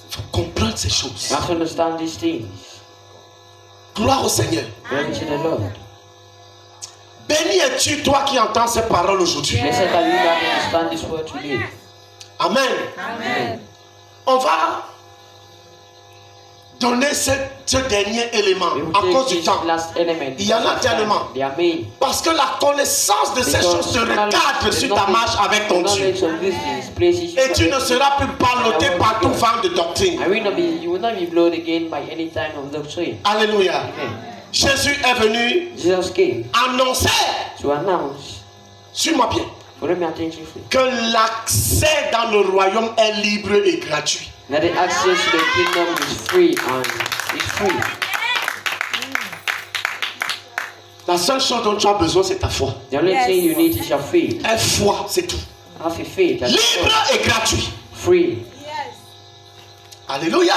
[SPEAKER 1] Il faut comprendre ces choses.
[SPEAKER 2] You have to understand these things.
[SPEAKER 1] Gloire au Seigneur.
[SPEAKER 2] Glory to the Lord.
[SPEAKER 1] Béni es-tu, toi qui entends ces paroles aujourd'hui.
[SPEAKER 2] Blessed are you that understand this word today.
[SPEAKER 1] Amen.
[SPEAKER 4] Amen.
[SPEAKER 1] On va donner ce dernier élément
[SPEAKER 2] We will
[SPEAKER 1] à cause
[SPEAKER 2] take
[SPEAKER 1] du
[SPEAKER 2] this
[SPEAKER 1] temps.
[SPEAKER 2] last element.
[SPEAKER 1] Il y en a tellement.
[SPEAKER 2] They are many.
[SPEAKER 1] Parce que la connaissance de ces choses te recadre sur ta marche avec ton Dieu.
[SPEAKER 2] Knowledge of these things places you
[SPEAKER 1] Et tu ne seras plus ballotté par tout vent de doctrine.
[SPEAKER 2] you will not be blown again by any time of doctrine.
[SPEAKER 1] Alléluia.
[SPEAKER 2] Amen.
[SPEAKER 1] Jésus est venu
[SPEAKER 2] Jesus came
[SPEAKER 1] annoncer,
[SPEAKER 2] to announce,
[SPEAKER 1] suis-moi bien,
[SPEAKER 2] follow me attentively,
[SPEAKER 1] que l'accès dans le royaume est libre et gratuit.
[SPEAKER 2] that the access to the kingdom is free and is free.
[SPEAKER 1] La seule chose dont tu as besoin, c'est ta foi.
[SPEAKER 2] The only
[SPEAKER 4] Yes.
[SPEAKER 2] thing you need is your faith.
[SPEAKER 1] Une foi, c'est tout.
[SPEAKER 2] Have a faith that's
[SPEAKER 1] Libre et gratuit.
[SPEAKER 2] free.
[SPEAKER 3] Yes.
[SPEAKER 1] Alléluia.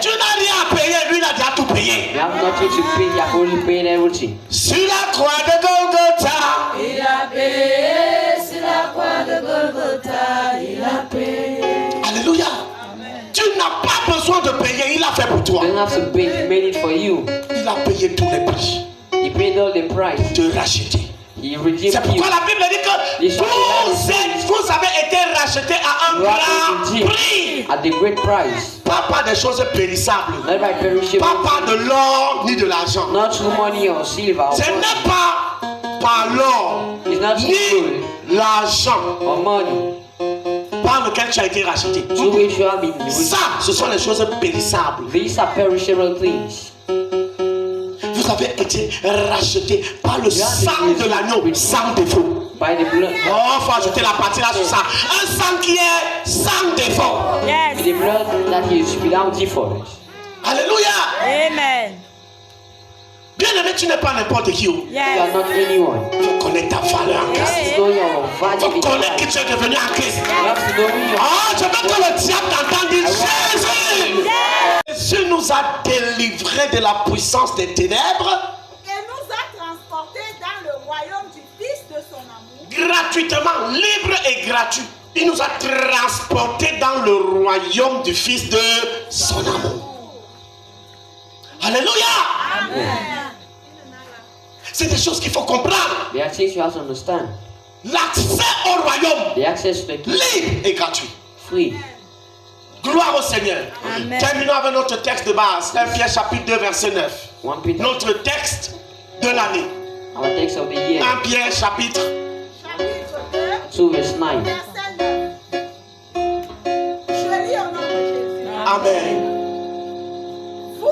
[SPEAKER 1] Tu n'as rien à payer, lui il a déjà tout payé.
[SPEAKER 2] You have nothing to pay, you have only paid everything.
[SPEAKER 1] Sur la croix de Golgotha,
[SPEAKER 4] Il a payé sur la croix de Golgotha. Il a payé.
[SPEAKER 1] alléluia. Tu n'as pas besoin de payer, il a fait pour toi.
[SPEAKER 2] You don't have to pay, he made it for you.
[SPEAKER 1] Il a payé tous les prix,
[SPEAKER 2] He paid all the price.
[SPEAKER 1] te racheter.
[SPEAKER 2] He redeemed
[SPEAKER 1] C'est pourquoi
[SPEAKER 2] you.
[SPEAKER 1] la Bible dit que vous avez été rachetés à un
[SPEAKER 2] You have
[SPEAKER 1] grand
[SPEAKER 2] been redeemed
[SPEAKER 1] prix.
[SPEAKER 2] at the great price.
[SPEAKER 1] Pas par des choses périssables,
[SPEAKER 2] Not by perishable,
[SPEAKER 1] pas par de l'or ni de l'argent.
[SPEAKER 2] not through money or silver or
[SPEAKER 1] Ce
[SPEAKER 2] gold,
[SPEAKER 1] n'est pas par l'or
[SPEAKER 2] It's not
[SPEAKER 1] ni
[SPEAKER 2] gold
[SPEAKER 1] l'argent
[SPEAKER 2] or money.
[SPEAKER 1] par lequel tu as été racheté.
[SPEAKER 2] Through which you have been redeemed.
[SPEAKER 1] Ça, ce sont les choses périssables.
[SPEAKER 2] These are perishable things.
[SPEAKER 1] Vous avez été rachetés par le sang de l'agneau, sans défaut.
[SPEAKER 2] By the blood.
[SPEAKER 1] Oh, faut ajouter la partie là sur ça. Un sang qui est sans défaut.
[SPEAKER 4] Yes.
[SPEAKER 2] The blood that is without default.
[SPEAKER 1] Alléluia.
[SPEAKER 4] Amen.
[SPEAKER 1] Bien aimé, tu n'es pas n'importe qui.
[SPEAKER 2] You are
[SPEAKER 4] Yes.
[SPEAKER 2] not anyone.
[SPEAKER 1] Il faut connaître ta valeur en Christ.
[SPEAKER 2] You know your
[SPEAKER 1] Il
[SPEAKER 2] value
[SPEAKER 1] faut
[SPEAKER 2] in
[SPEAKER 1] connaître qui
[SPEAKER 2] Christ.
[SPEAKER 1] tu es devenu en Christ.
[SPEAKER 2] You have to know who you are.
[SPEAKER 1] Oh, je veux que le diable t'entende dire Jésus. Jésus nous a délivrés de la puissance des ténèbres
[SPEAKER 3] Et nous a transportés dans le royaume du Fils de son amour.
[SPEAKER 1] gratuitement, libre et gratuit. Il nous a transportés dans le royaume du Fils de son amour. Alléluia.
[SPEAKER 3] Amen.
[SPEAKER 1] C'est des choses qu'il faut comprendre.
[SPEAKER 2] There are things you have to understand.
[SPEAKER 1] L'accès au royaume,
[SPEAKER 2] The access to the kingdom
[SPEAKER 1] libre et gratuit.
[SPEAKER 2] free.
[SPEAKER 1] Gloire au Seigneur.
[SPEAKER 4] Amen.
[SPEAKER 1] Terminons avec notre texte de base. 1 Pierre chapitre 2 verset 9.
[SPEAKER 2] 1 Peter,
[SPEAKER 1] Notre texte de l'année.
[SPEAKER 2] our text of the year,
[SPEAKER 1] 1 Pierre chapitre
[SPEAKER 3] Chapitre 2,
[SPEAKER 2] 2 verse 9.
[SPEAKER 3] verset 9. Je lis au nom de Jésus.
[SPEAKER 1] Amen.
[SPEAKER 3] Vous,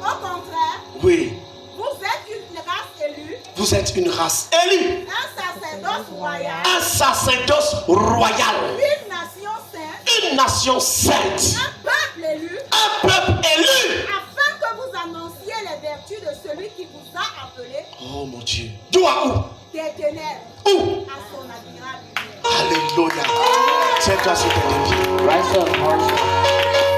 [SPEAKER 3] au contraire,
[SPEAKER 1] Oui,
[SPEAKER 3] vous êtes une race élue,
[SPEAKER 1] vous êtes une race élue.
[SPEAKER 3] un sacerdoce royal,
[SPEAKER 1] Un sacerdoce royal.
[SPEAKER 3] une nation sainte,
[SPEAKER 1] Une nation sainte.
[SPEAKER 3] un peuple élu,
[SPEAKER 1] Un peuple élu.
[SPEAKER 3] afin que vous annonciez les vertus de celui qui vous a appelé
[SPEAKER 1] Oh mon Dieu. D'où à où?
[SPEAKER 3] des ténèbres
[SPEAKER 1] Où?
[SPEAKER 3] à son admirable lumière.
[SPEAKER 1] Alléluia. Tiens-toi sur tes deux pieds.
[SPEAKER 2] Rise up, hearts.